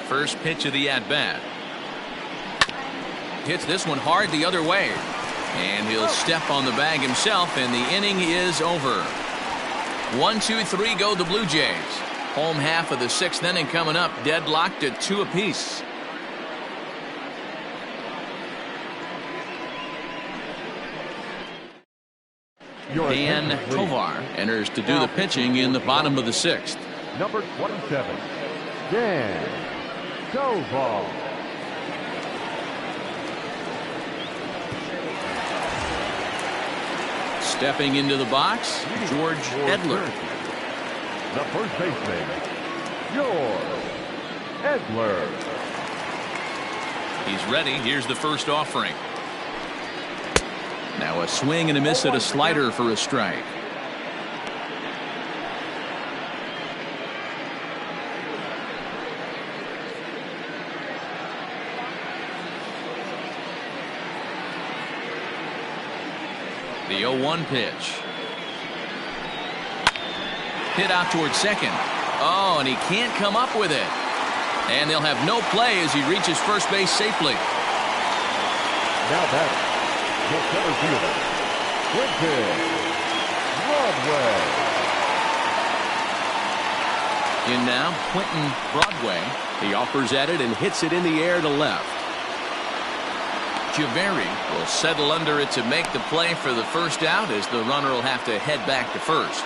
First pitch of the at-bat. Hits this one hard the other way. And he'll step on the bag himself, and the inning is over. 1, 2, 3 go the Blue Jays. Home half of the 6th inning coming up, deadlocked at 2 apiece. Dan Tovar enters to do the pitching in the bottom of the 6th. Number 27, Dan Tovar. Stepping into the box, George Edler. The first baseman, George Edler. He's ready. Here's the first offering. Now a swing and a miss at a slider for a strike. The 0-1 pitch. Hit out towards second. Oh, and he can't come up with it. And they'll have no play as he reaches first base safely. Now batting, the center fielder, Quentin Broadway. In now, Quentin Broadway. He offers at it and hits it in the air to left. Javeri will settle under it to make the play for the first out, as the runner will have to head back to first.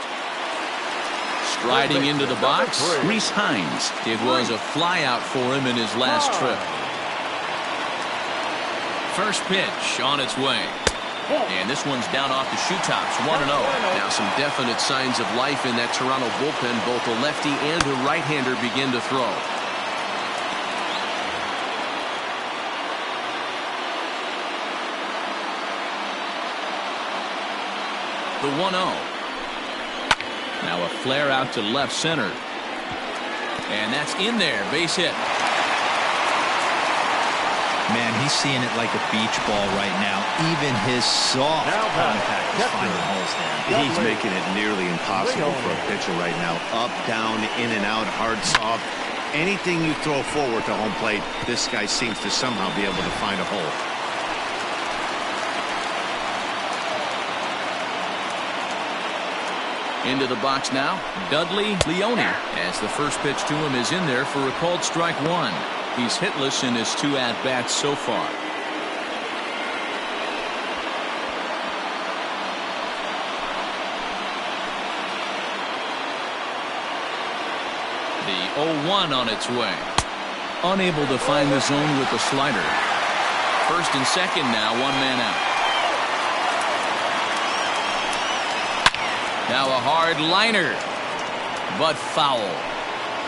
Striding into the box, Reese Hines. It was a flyout for him in his last trip. First pitch on its way. And this one's down off the shoe tops, 1-0. Now some definite signs of life in that Toronto bullpen. Both a lefty and a right-hander begin to throw. The 1-0. Now a flare out to left center. And that's in there. Base hit. Man, he's seeing it like a beach ball right now. Even his soft contact is finding holes there. He's making it nearly impossible for a pitcher right now. Up, down, in and out, hard, soft. Anything you throw forward to home plate, this guy seems to somehow be able to find a hole. Into the box now, Dudley Leone, as the first pitch to him is in there for a called strike 1. He's hitless in his 2 at-bats so far. 0-1 on its way. Unable to find the zone with the slider. First and second now, one man out. Now a hard liner, but foul.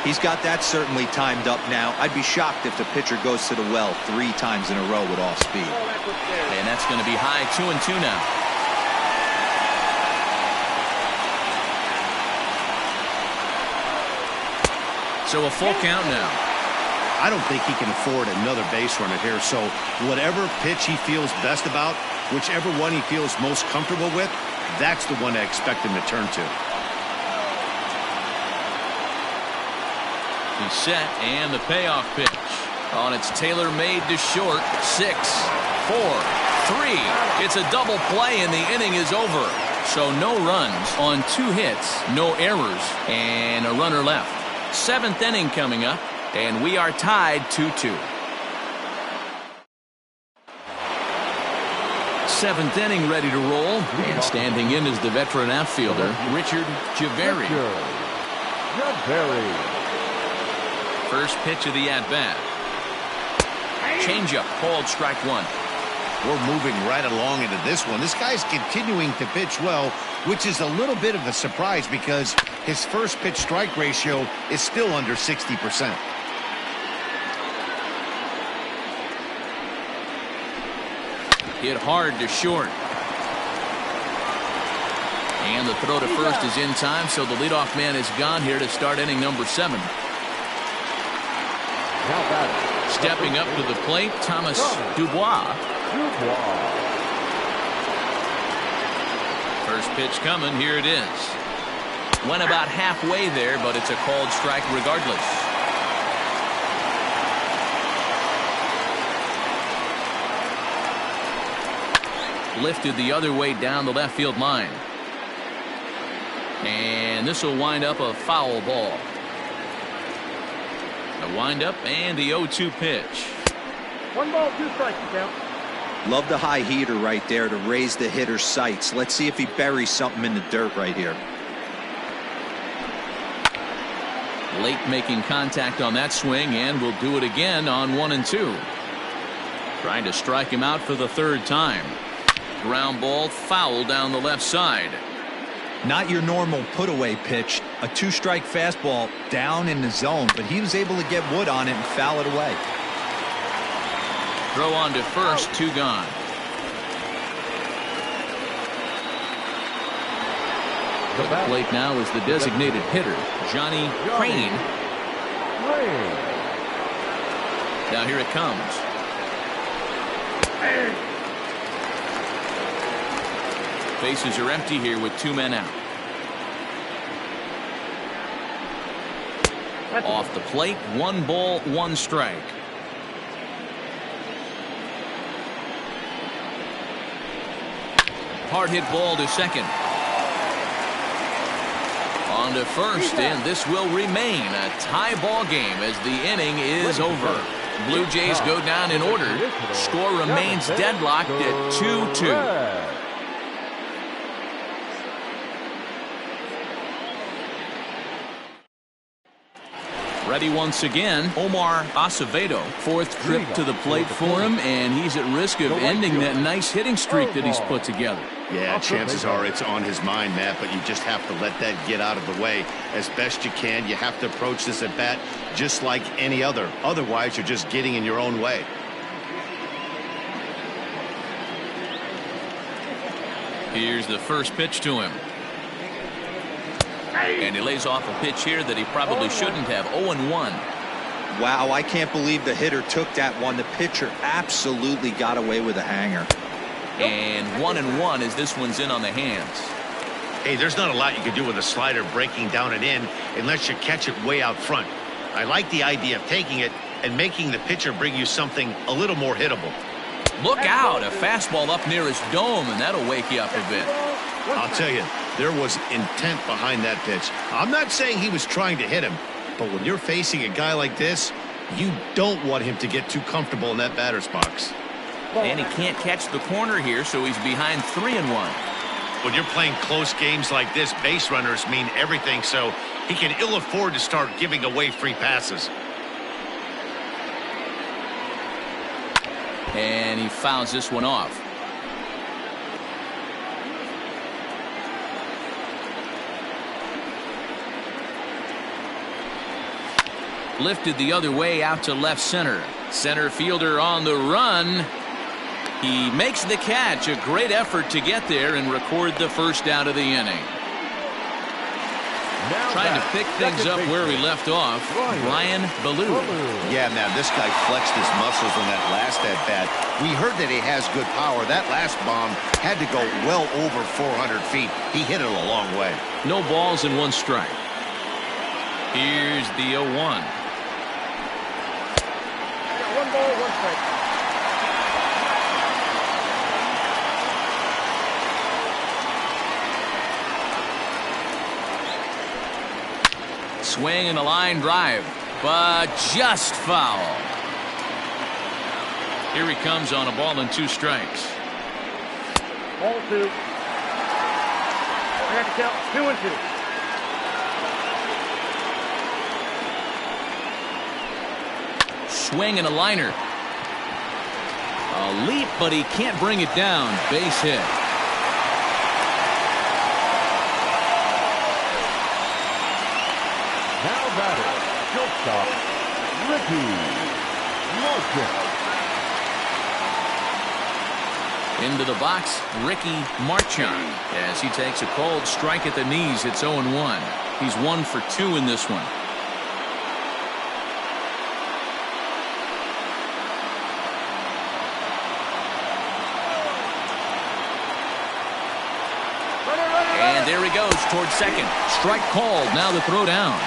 He's got that certainly timed up now. I'd be shocked if the pitcher goes to the well 3 times in a row with off speed. And that's going to be high 2-2 now. So a full count now. I don't think he can afford another base runner here. So whatever pitch he feels best about, whichever one he feels most comfortable with, that's the one I expect him to turn to. He's set, and the payoff pitch. On its tailor-made to short. 6, 4, 3. It's a double play, and the inning is over. So no runs on 2 hits, no errors, and a runner left. 7th inning coming up, and we are tied 2-2. 7th inning ready to roll, and standing in is the veteran outfielder, Richard Javeri. First pitch of the at-bat. Changeup called strike 1. We're moving right along into this one. This guy's continuing to pitch well, which is a little bit of a surprise because his first pitch strike ratio is still under 60%. Hit hard to short. And the throw to first is in time, so the leadoff man is gone here to start inning number 7. Stepping up to the plate, Thomas Dubois. First pitch coming, here it is. Went about halfway there, but it's a called strike regardless. Lifted the other way down the left field line. And this will wind up a foul ball. The windup and the 0-2 pitch. 1 ball, 2 strikes, you count. Love the high heater right there to raise the hitter's sights. Let's see if he buries something in the dirt right here. Late making contact on that swing, and will do it again on 1 and 2. Trying to strike him out for the 3rd time. Ground ball foul down the left side. Not your normal put-away pitch. A 2-strike fastball down in the zone, but he was able to get wood on it and foul it away. Throw on to first, 2 gone. At the plate now is the designated hitter, Johnny Crane. Now here it comes. Bases are empty here with 2 men out. Off the plate, 1 ball, 1 strike. Hard hit ball to second. On to first, and this will remain a tie ball game as the inning is over. Blue Jays go down in order. Score remains deadlocked at 2-2. Ready once again, Omar Acevedo. 4th trip to the plate for him, and he's at risk of ending that nice hitting streak that he's put together. Yeah, chances are it's on his mind, Matt, but you just have to let that get out of the way as best you can. You have to approach this at bat just like any other. Otherwise, you're just getting in your own way. Here's the first pitch to him. And he lays off a pitch here that he probably shouldn't have. 0-1. Wow, I can't believe the hitter took that one. The pitcher absolutely got away with a hanger. And 1-1 as this one's in on the hands. Hey, there's not a lot you can do with a slider breaking down and in unless you catch it way out front. I like the idea of taking it and making the pitcher bring you something a little more hittable. Look out, a fastball up near his dome, and that'll wake you up a bit. I'll tell you, there was intent behind that pitch. I'm not saying he was trying to hit him, but when you're facing a guy like this, you don't want him to get too comfortable in that batter's box. And he can't catch the corner here, so he's behind 3-1. When you're playing close games like this, base runners mean everything, so He can ill afford to start giving away free passes. And he fouls this one off. Lifted the other way out to left center. Center fielder on the run. He makes the catch. A great effort to get there and record the first out of the inning. Trying to pick things up where we left off, Brian Ballou. Yeah, man, this guy flexed his muscles on that last at-bat. We heard that he has good power. That last bomb had to go well over 400 feet. He hit it a long way. No balls and 1 strike. Here's the 0-1. 1 ball, 1 strike. Swing and a line drive, but just foul. Here he comes on a ball and 2 strikes. Ball 2. I got to count 2 and 2. Swing and a liner. A leap, but he can't bring it down. Base hit. Now batting, shortstop, Ricky Martin. Into the box, Ricky Marchand, as he takes a cold strike at the knees. It's 0-1. He's 1 for 2 in this one. And there he goes towards second. Strike called. Now the throw down.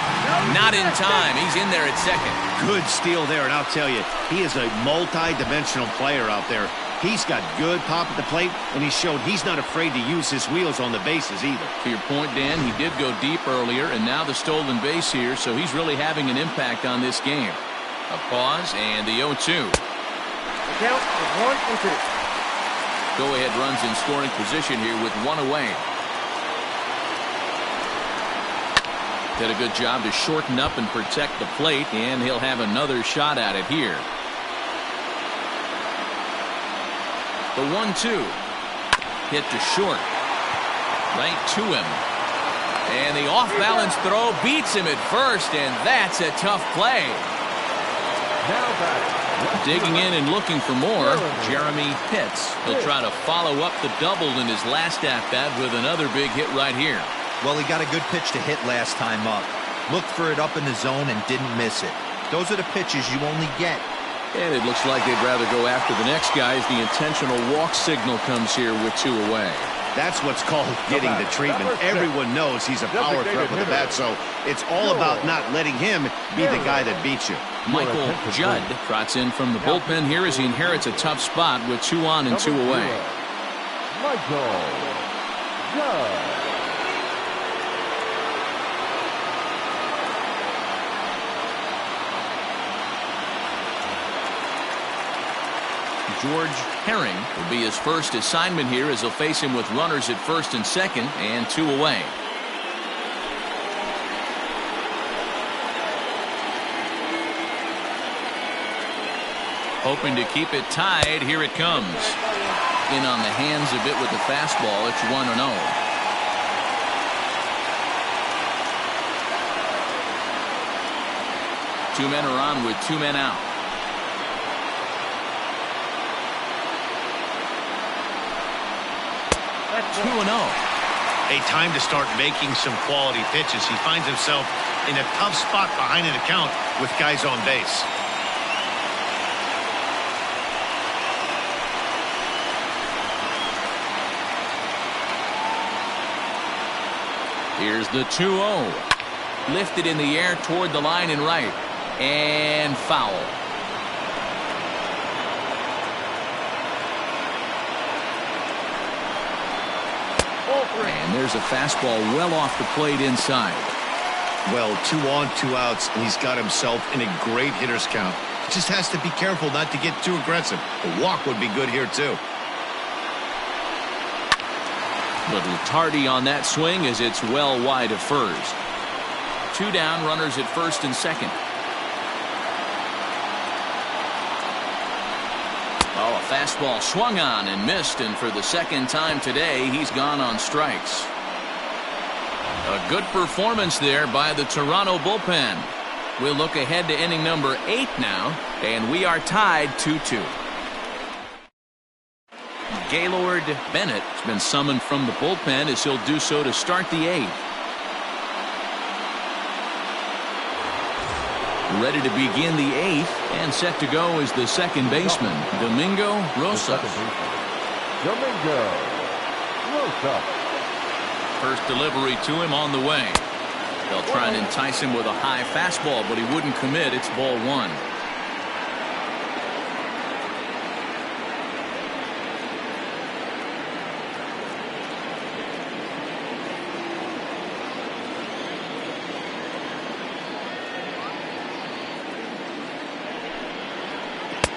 Not in time. He's in there at second. Good steal there, and I'll tell you, he is a multi-dimensional player out there. He's got good pop at the plate, and he showed he's not afraid to use his wheels on the bases either. To your point, Dan, he did go deep earlier, and now the stolen base here, so he's really having an impact on this game. A pause, and the 0-2. The count is 1 and 2. Go-ahead runs in scoring position here with 1 away. Did a good job to shorten up and protect the plate, and he'll have another shot at it here. The 1-2. Hit to short. Right to him. And the off-balance throw beats him at first, and that's a tough play. Now batting, Digging in and looking for more, Jeremy Pitts. He'll try to follow up the double in his last at-bat with another big hit right here. Well, he got a good pitch to hit last time up. Looked for it up in the zone and didn't miss it. Those are the pitches you only get. And it looks like they'd rather go after the next guy as the intentional walk signal comes here with 2 away. That's what's called getting the treatment. Everyone knows he's a power threat with the bat, so it's all about not letting him be the guy that beats you. Michael Judd trots in from the bullpen here as he inherits a tough spot with 2 on and 2 away. Michael Judd. George Herring will be his first assignment here as he'll face him with runners at first and second and 2 away. Hoping to keep it tied. Here it comes. In on the hands a bit with the fastball. It's 1-0. Two men are on with 2 men out. That's 2-0. A time to start making some quality pitches. He finds himself in a tough spot behind an account with guys on base. Here's the 2-0. Lifted in the air toward the line and right. And foul. And there's a fastball well off the plate inside. Well, 2 on, 2 outs, and he's got himself in a great hitter's count. He just has to be careful not to get too aggressive. A walk would be good here, too. Little tardy on that swing as it's well wide of first. 2 down, runners at first and second. Oh, a fastball swung on and missed, and for the second time today, he's gone on strikes. A good performance there by the Toronto bullpen. We'll look ahead to inning number 8 now, and we are tied 2-2. Gaylord Bennett has been summoned from the bullpen as he'll do so to start the 8th. Ready to begin the 8th and set to go is the second baseman, Domingo Rosas. Domingo Rosas. First delivery to him on the way. They'll try and entice him with a high fastball, but he wouldn't commit. It's ball 1.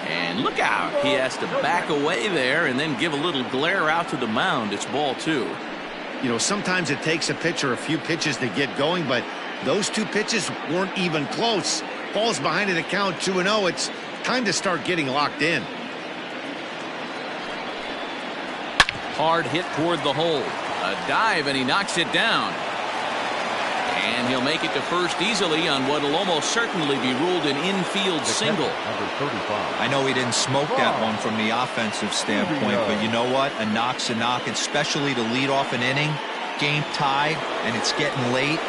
And look out. He has to back away there and then give a little glare out to the mound. It's ball 2. You know, sometimes it takes a pitcher a few pitches to get going, but those 2 pitches weren't even close. Ball's behind in the count 2-0. It's time to start getting locked in. Hard hit toward the hole. A dive, and he knocks it down. And he'll make it to first easily on what will almost certainly be ruled an infield single. I know he didn't smoke that one from the offensive standpoint, but you know what? A knock's a knock, especially to lead off an inning, game tied, and it's getting late.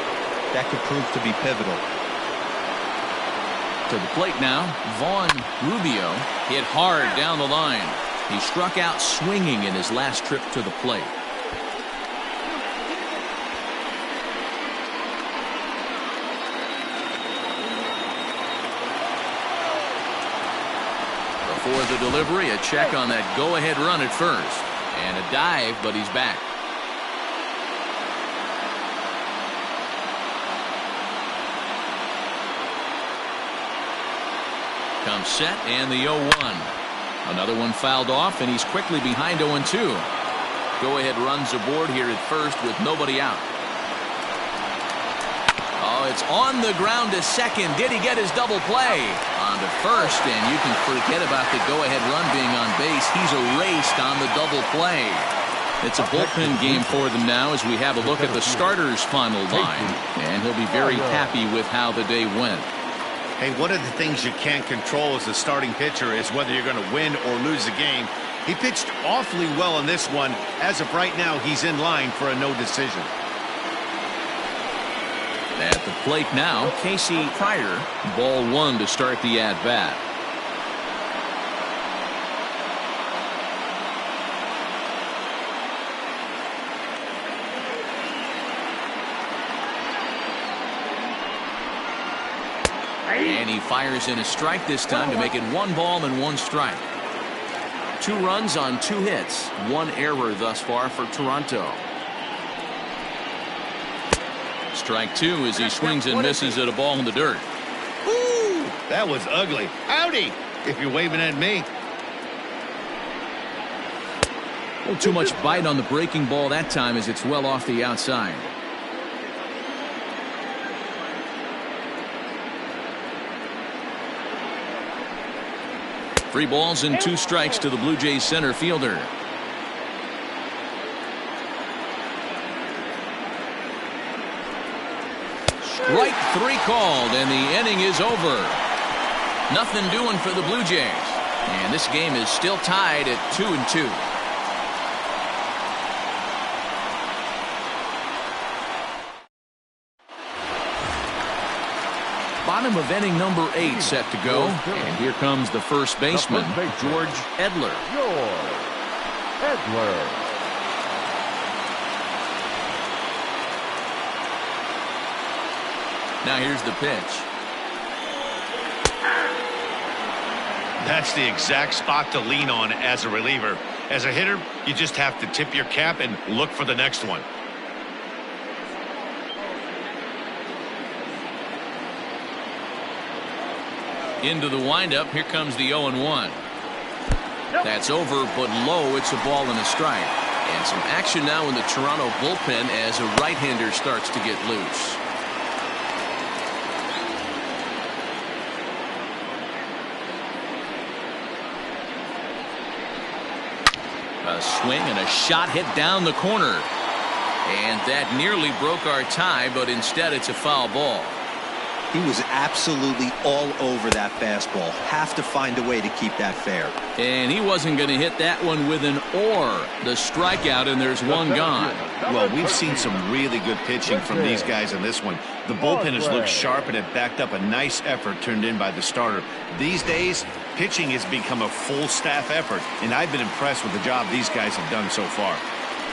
That could prove to be pivotal. To the plate now, Vaughn Rubio hit hard down the line. He struck out swinging in his last trip to the plate. For the delivery, a check on that go-ahead run at first. And a dive, but he's back. Comes set, and the 0-1. Another one fouled off, and he's quickly behind 0-2. Go-ahead runs aboard here at first with nobody out. Oh, it's on the ground to second. Did he get his double play? On to first, and you can forget about the go-ahead run being on base. He's erased on the double play. It's a bullpen game for them now as we have a look at the starters' final line, and he'll be very happy with how the day went. Hey, one of the things you can't control as a starting pitcher is whether you're going to win or lose the game. He pitched awfully well in this one. As of right now, he's in line for a no decision. At the plate now, Casey Pryor, ball 1 to start the at-bat. And he fires in a strike this time to make it 1 ball and 1 strike. 2 runs on 2 hits, 1 error thus far for Toronto. Strike 2 as he swings and misses at a ball in the dirt. Ooh, that was ugly. Howdy, if you're waving at me. A little too much bite on the breaking ball that time as it's well off the outside. Three balls and 2 strikes to the Blue Jays center fielder. Strike 3 called, and the inning is over. Nothing doing for the Blue Jays. And this game is still tied at 2-2. Bottom of inning number 8 set to go. And here comes the first baseman, George Edler. George Edler. Now here's the pitch. That's the exact spot to lean on as a reliever. As a hitter, you just have to tip your cap and look for the next one. Into the windup. Here comes the 0-1. That's over, but low. It's a ball and a strike. And some action now in the Toronto bullpen as a right-hander starts to get loose. A swing and a shot hit down the corner. And that nearly broke our tie, but instead it's a foul ball. He was absolutely all over that fastball. Have to find a way to keep that fair. And he wasn't going to hit that one with an or. The strikeout, and there's one gone. Well, we've seen some really good pitching from these guys in this one. The bullpen has looked sharp, and it backed up a nice effort turned in by the starter. These days, pitching has become a full staff effort, and I've been impressed with the job these guys have done so far.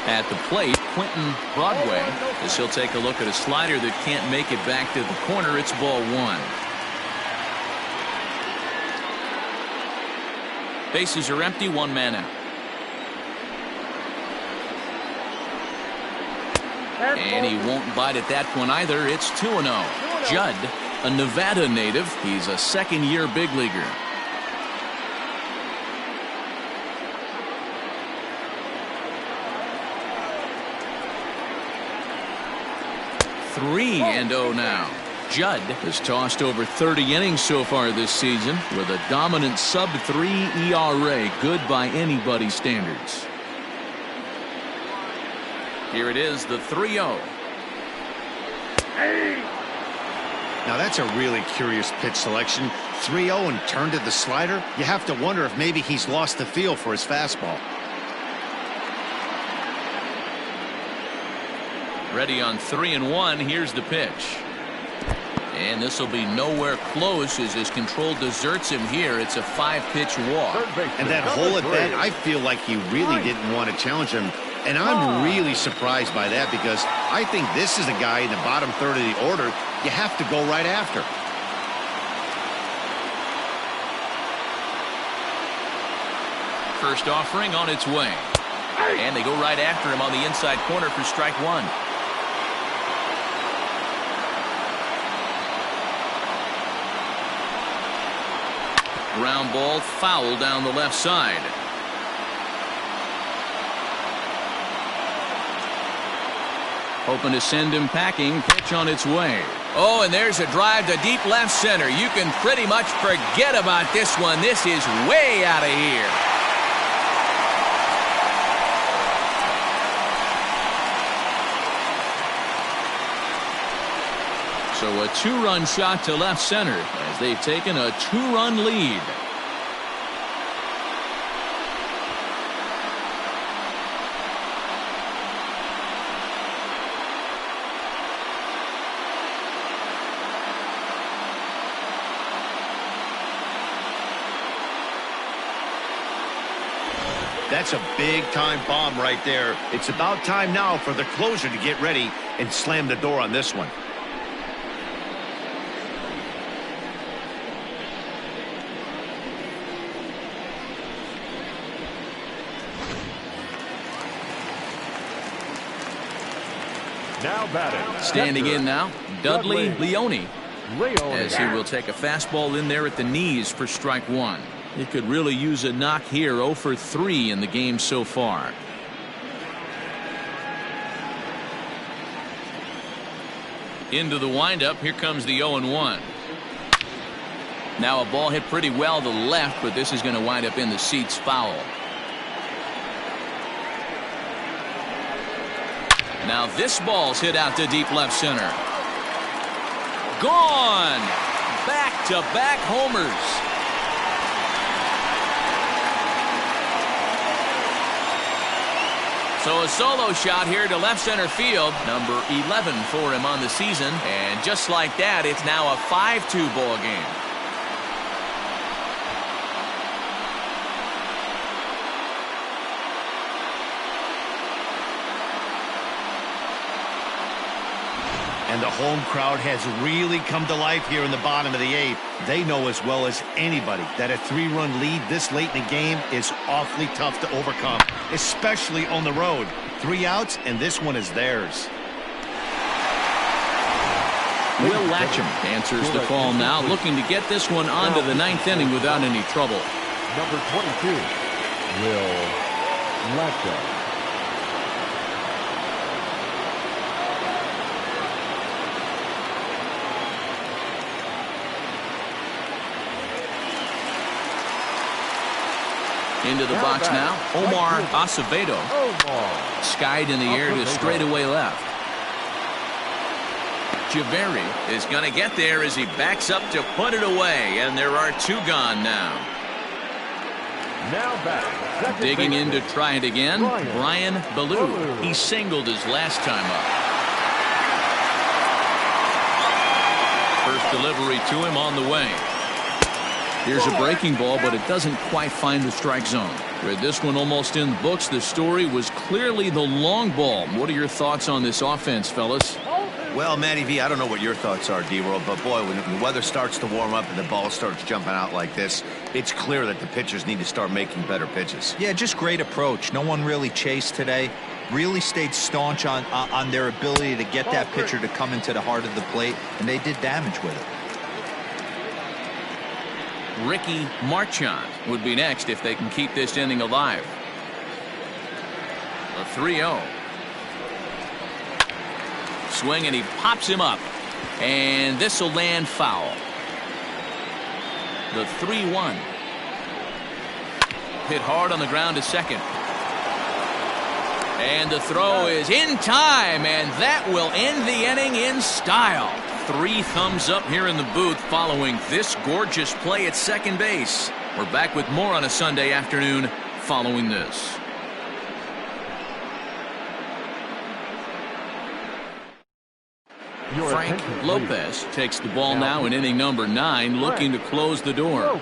At the plate, Quentin Broadway, as he'll take a look at a slider that can't make it back to the corner. It's ball one. Bases are empty, one man out. And he won't bite at that one either. It's 2-0. Judd, a Nevada native. He's a second-year big leaguer. 3-0 now. Judd has tossed over 30 innings so far this season with a dominant sub-3 ERA, good by anybody's standards. Here it is, the 3-0. Now that's a really curious pitch selection. 3-0 and turned to the slider. You have to wonder if maybe he's lost the feel for his fastball. Ready on 3-1. Here's the pitch. And this will be nowhere close as his control deserts him here. It's a 5-pitch walk. And that hole at bat, I feel like he really didn't want to challenge him. And I'm really surprised by that because I think this is a guy in the bottom third of the order you have to go right after. First offering on its way. And they go right after him on the inside corner for strike one. Ground ball foul down the left side. Hoping to send him packing. Pitch on its way. Oh, and there's a drive to deep left center. You can pretty much forget about this one. This is way out of here. So a two-run shot to left center as they've taken a two-run lead. That's a big-time bomb right there. It's about time now for the closer to get ready and slam the door on this one. Now batting. Standing in now, Dudley Leone, as he will take a fastball in there at the knees for strike one. He could really use a knock here. 0 for 3 in the game so far. Into the windup. Here comes the 0-1. Now a ball hit pretty well to the left, but this is going to wind up in the seats foul. Now this ball's hit out to deep left center. Gone. Back-to-back homers. So a solo shot here to left center field. Number 11 for him on the season. And just like that, it's now a 5-2 ball game. And the home crowd has really come to life here in the bottom of the 8th. They know as well as anybody that a 3-run lead this late in the game is awfully tough to overcome, especially on the road. 3 outs, and this one is theirs. Will Latcham answers the call now, looking to get this one onto the 9th inning without any trouble. Number 22, Will Latcham. Into the box now, Omar Acevedo. Skied in the air to straightaway left. Javeri is going to get there as he backs up to put it away, and there are 2 gone now. Now back. Digging in to try it again, Brian Ballou. He singled his last time up. First delivery to him on the way. Here's a breaking ball, but it doesn't quite find the strike zone. With this one almost in the books, the story was clearly the long ball. What are your thoughts on this offense, fellas? Well, Matty V, I don't know what your thoughts are, D-Roll, but boy, when the weather starts to warm up and the ball starts jumping out like this, it's clear that the pitchers need to start making better pitches. Yeah, just great approach. No one really chased today. Really stayed staunch on their ability to get that pitcher to come into the heart of the plate, and they did damage with it. Ricky Marchand would be next if they can keep this inning alive. A 3-0. Swing, and he pops him up. And this will land foul. The 3-1. Hit hard on the ground to second. And the throw is in time, and that will end the inning in style. 3 thumbs up here in the booth following this gorgeous play at second base. We're back with more on a Sunday afternoon following this. Frank Lopez takes the ball now in inning number 9, looking to close the door. All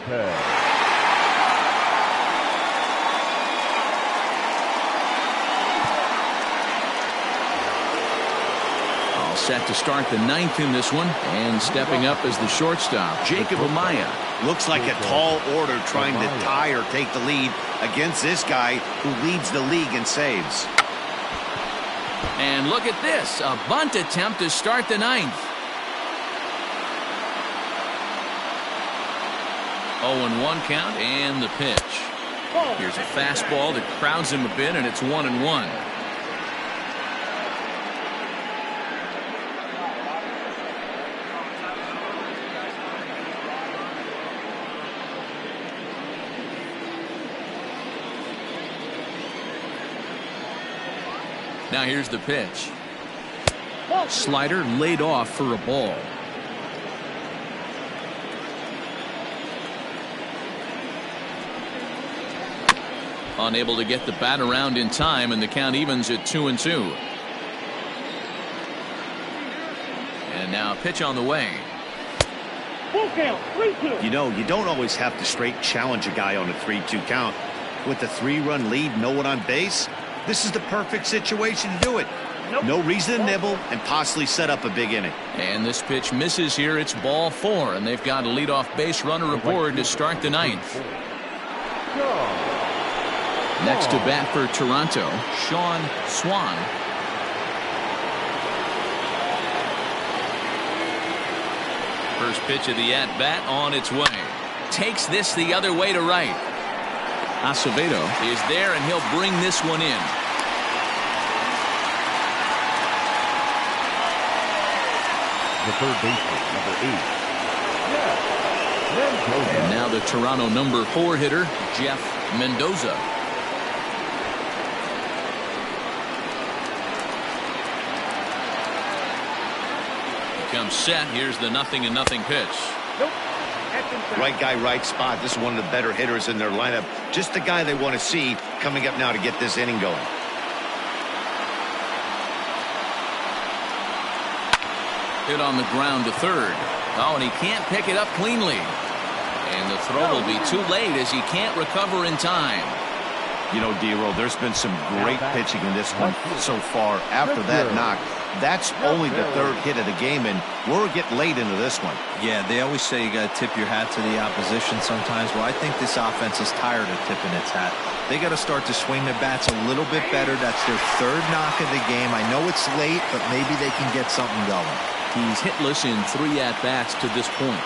set to start the 9th in this one, and stepping up as the shortstop, Jacob Amaya. Looks like a tall order trying to tie or take the lead against this guy who leads the league in saves. And look at this, a bunt attempt to start the 9th. 0-1 count, and the pitch. Here's a fastball that crowds him a bit, and it's 1-1. Now here's the pitch. Slider laid off for a ball. Unable to get the bat around in time, and the count evens at 2-2. And now a pitch on the way. Full count, 3-2. You know, you don't always have to straight challenge a guy on a 3-2 count. With the 3-run lead, no one on base, this is the perfect situation to do it. No reason to nibble and possibly set up a big inning. And this pitch misses here. It's ball 4, and they've got a leadoff base runner aboard to start the 9th. Next to bat for Toronto, Sean Swan. First pitch of the at-bat on its way. Takes this the other way to right. Acevedo is there, and he'll bring this one in. The third baseman, number 8. And now the Toronto number 4 hitter, Jeff Mendoza. Comes set. Here's the 0-0 pitch. Right guy, right spot. This is one of the better hitters in their lineup. Just the guy they want to see coming up now to get this inning going. Hit on the ground to third. Oh, and he can't pick it up cleanly. And the throw will be too late as he can't recover in time. You know, D-Roll, there's been some great pitching in this one so far. After that knock, that's only the 3rd hit of the game, and we're getting late into this one. Yeah, they always say you got to tip your hat to the opposition sometimes. Well, I think this offense is tired of tipping its hat. They got to start to swing their bats a little bit better. That's their 3rd knock of the game. I know it's late, but maybe they can get something going. He's hitless in 3 at-bats to this point.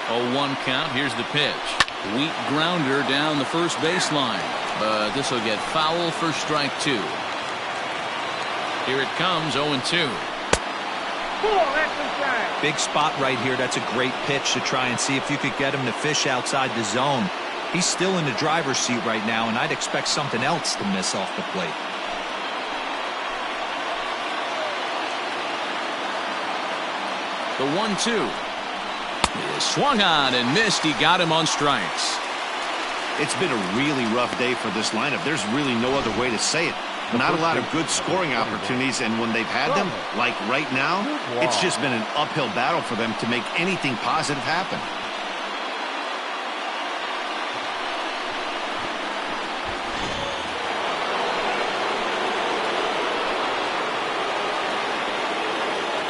0-1 count. Here's the pitch. Weak grounder down the first baseline, but this will get foul for strike 2. Here it comes, 0-2. Ball, action flag. Big spot right here. That's a great pitch to try and see if you could get him to fish outside the zone. He's still in the driver's seat right now, and I'd expect something else to miss off the plate. The 1-2 is swung on and missed. He got him on strikes. It's been a really rough day for this lineup. There's really no other way to say it. Not a lot of good scoring opportunities, and when they've had them, like right now, it's just been an uphill battle for them to make anything positive happen.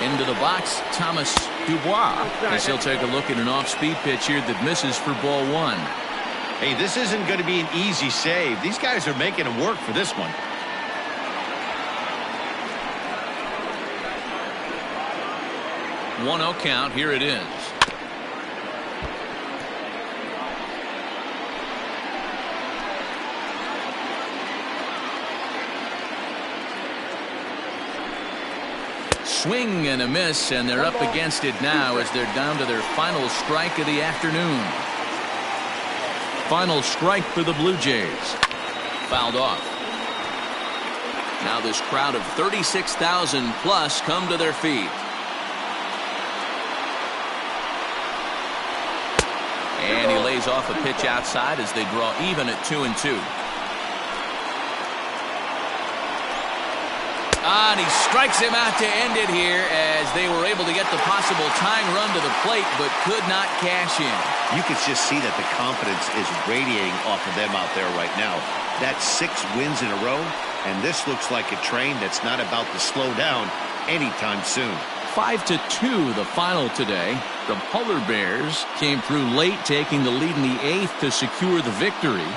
Into the box, Thomas Dubois, as he'll take a look at an off-speed pitch here that misses for ball 1. Hey, this isn't going to be an easy save. These guys are making him work for this one. 1-0 count. Here it is. Swing and a miss, and they're up against it now as they're down to their final strike of the afternoon. Final strike for the Blue Jays. Fouled off. Now this crowd of 36,000 plus come to their feet. And he lays off a pitch outside as they draw even at 2-2. And he strikes him out to end it here as they were able to get the possible tying run to the plate but could not cash in. You could just see that the confidence is radiating off of them out there right now. That's 6 wins in a row, and this looks like a train that's not about to slow down anytime soon. 5-2 the final today. The Polar Bears came through late, taking the lead in the 8th to secure the victory.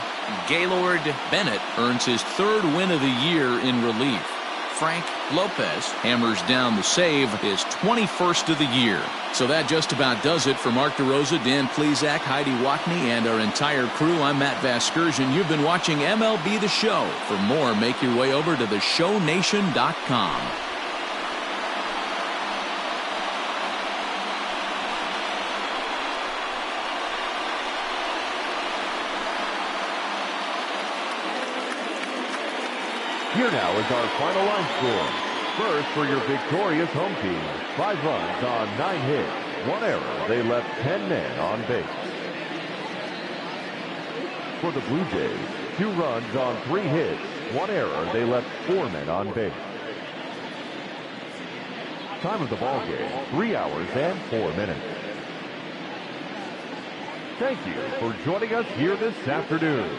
Gaylord Bennett earns his 3rd win of the year in relief. Frank Lopez hammers down the save, his 21st of the year. So that just about does it for Mark DeRosa, Dan Plesac, Heidi Watney, and our entire crew. I'm Matt Vasgersian. You've been watching MLB The Show. For more, make your way over to theshownation.com. Here now is our final line score. First, for your victorious home team, 5 runs on 9 hits, 1 error. They left 10 men on base. For the Blue Jays, 2 runs on 3 hits, 1 error. They left 4 men on base. Time of the ball game, 3 hours and 4 minutes. Thank you for joining us here this afternoon.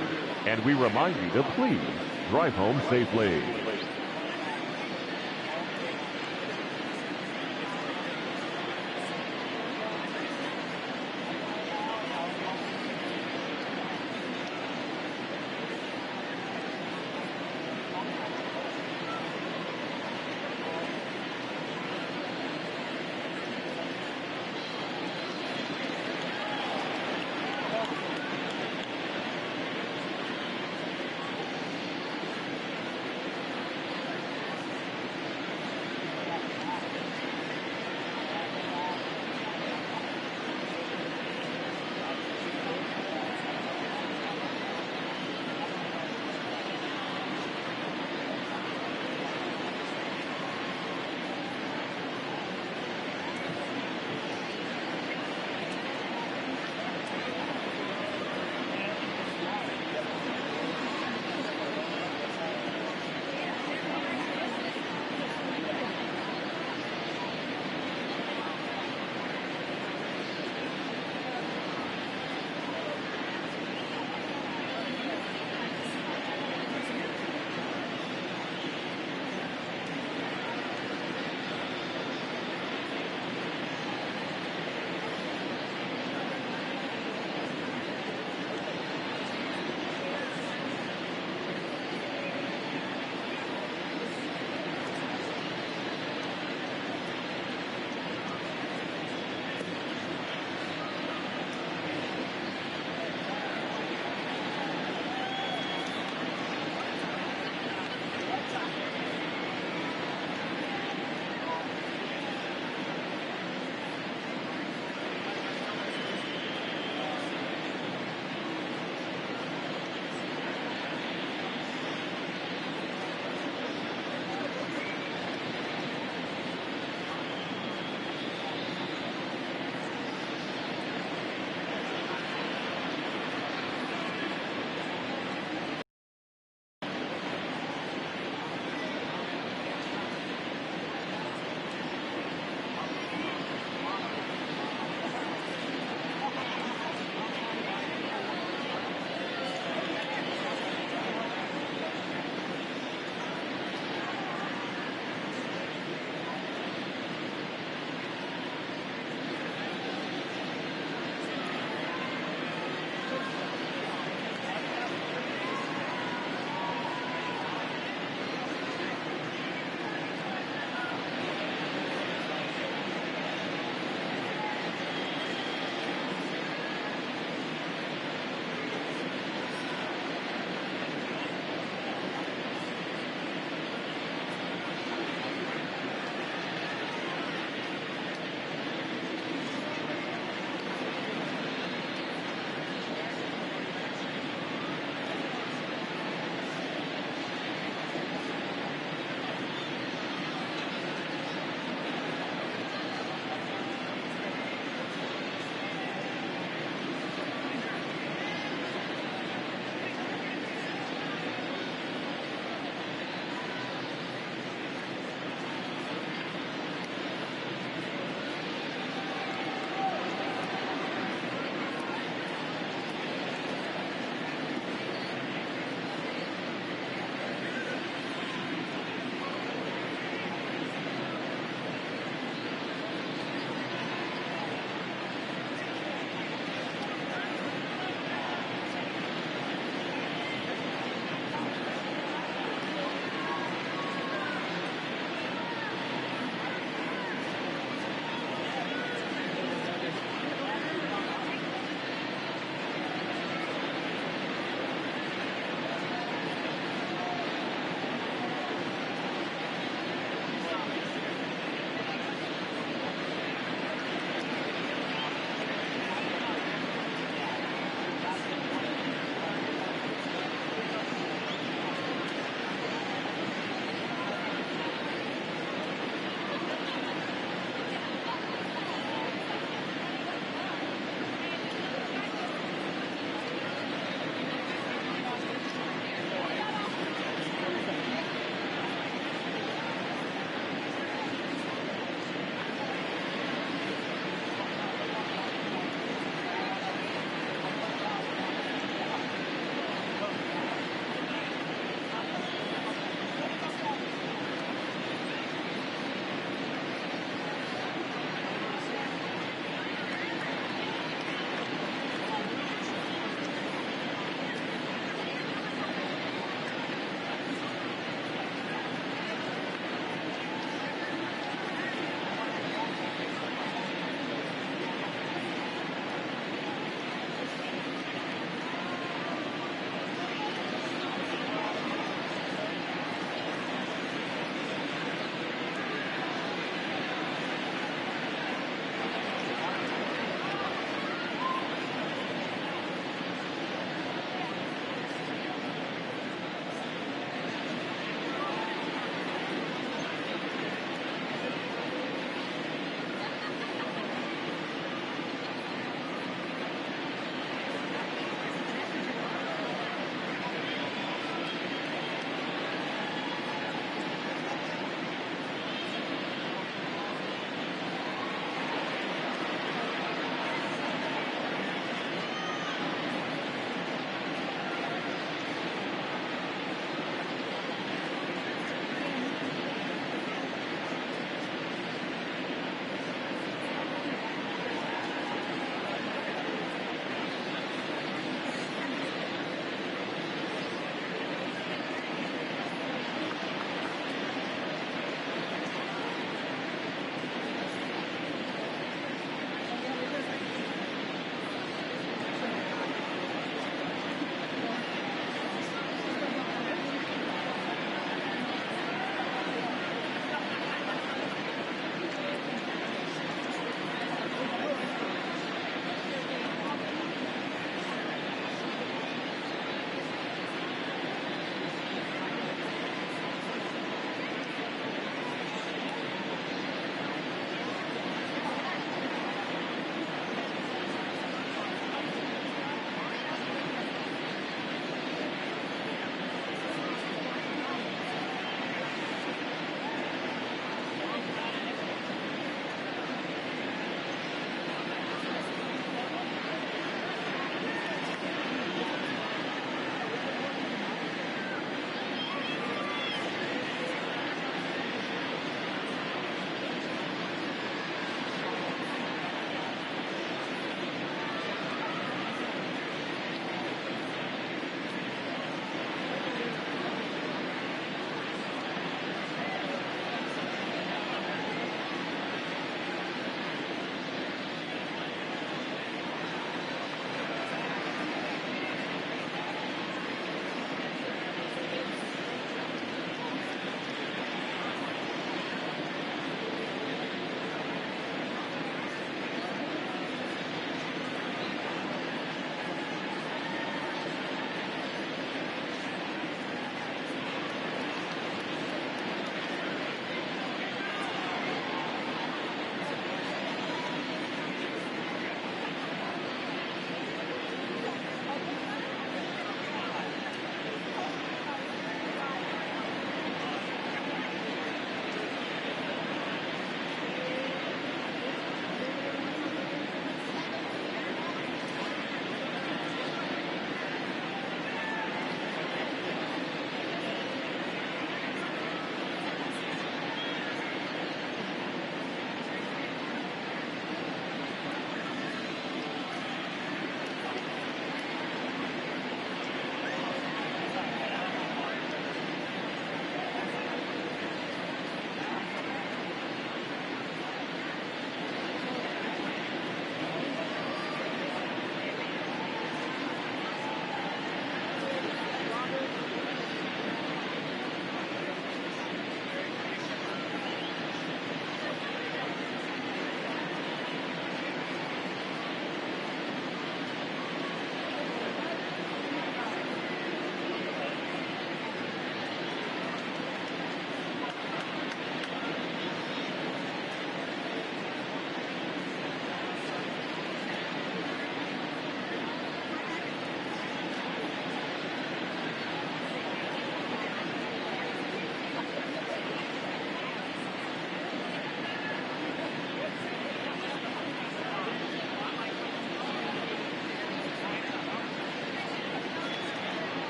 And we remind you to please drive home safely.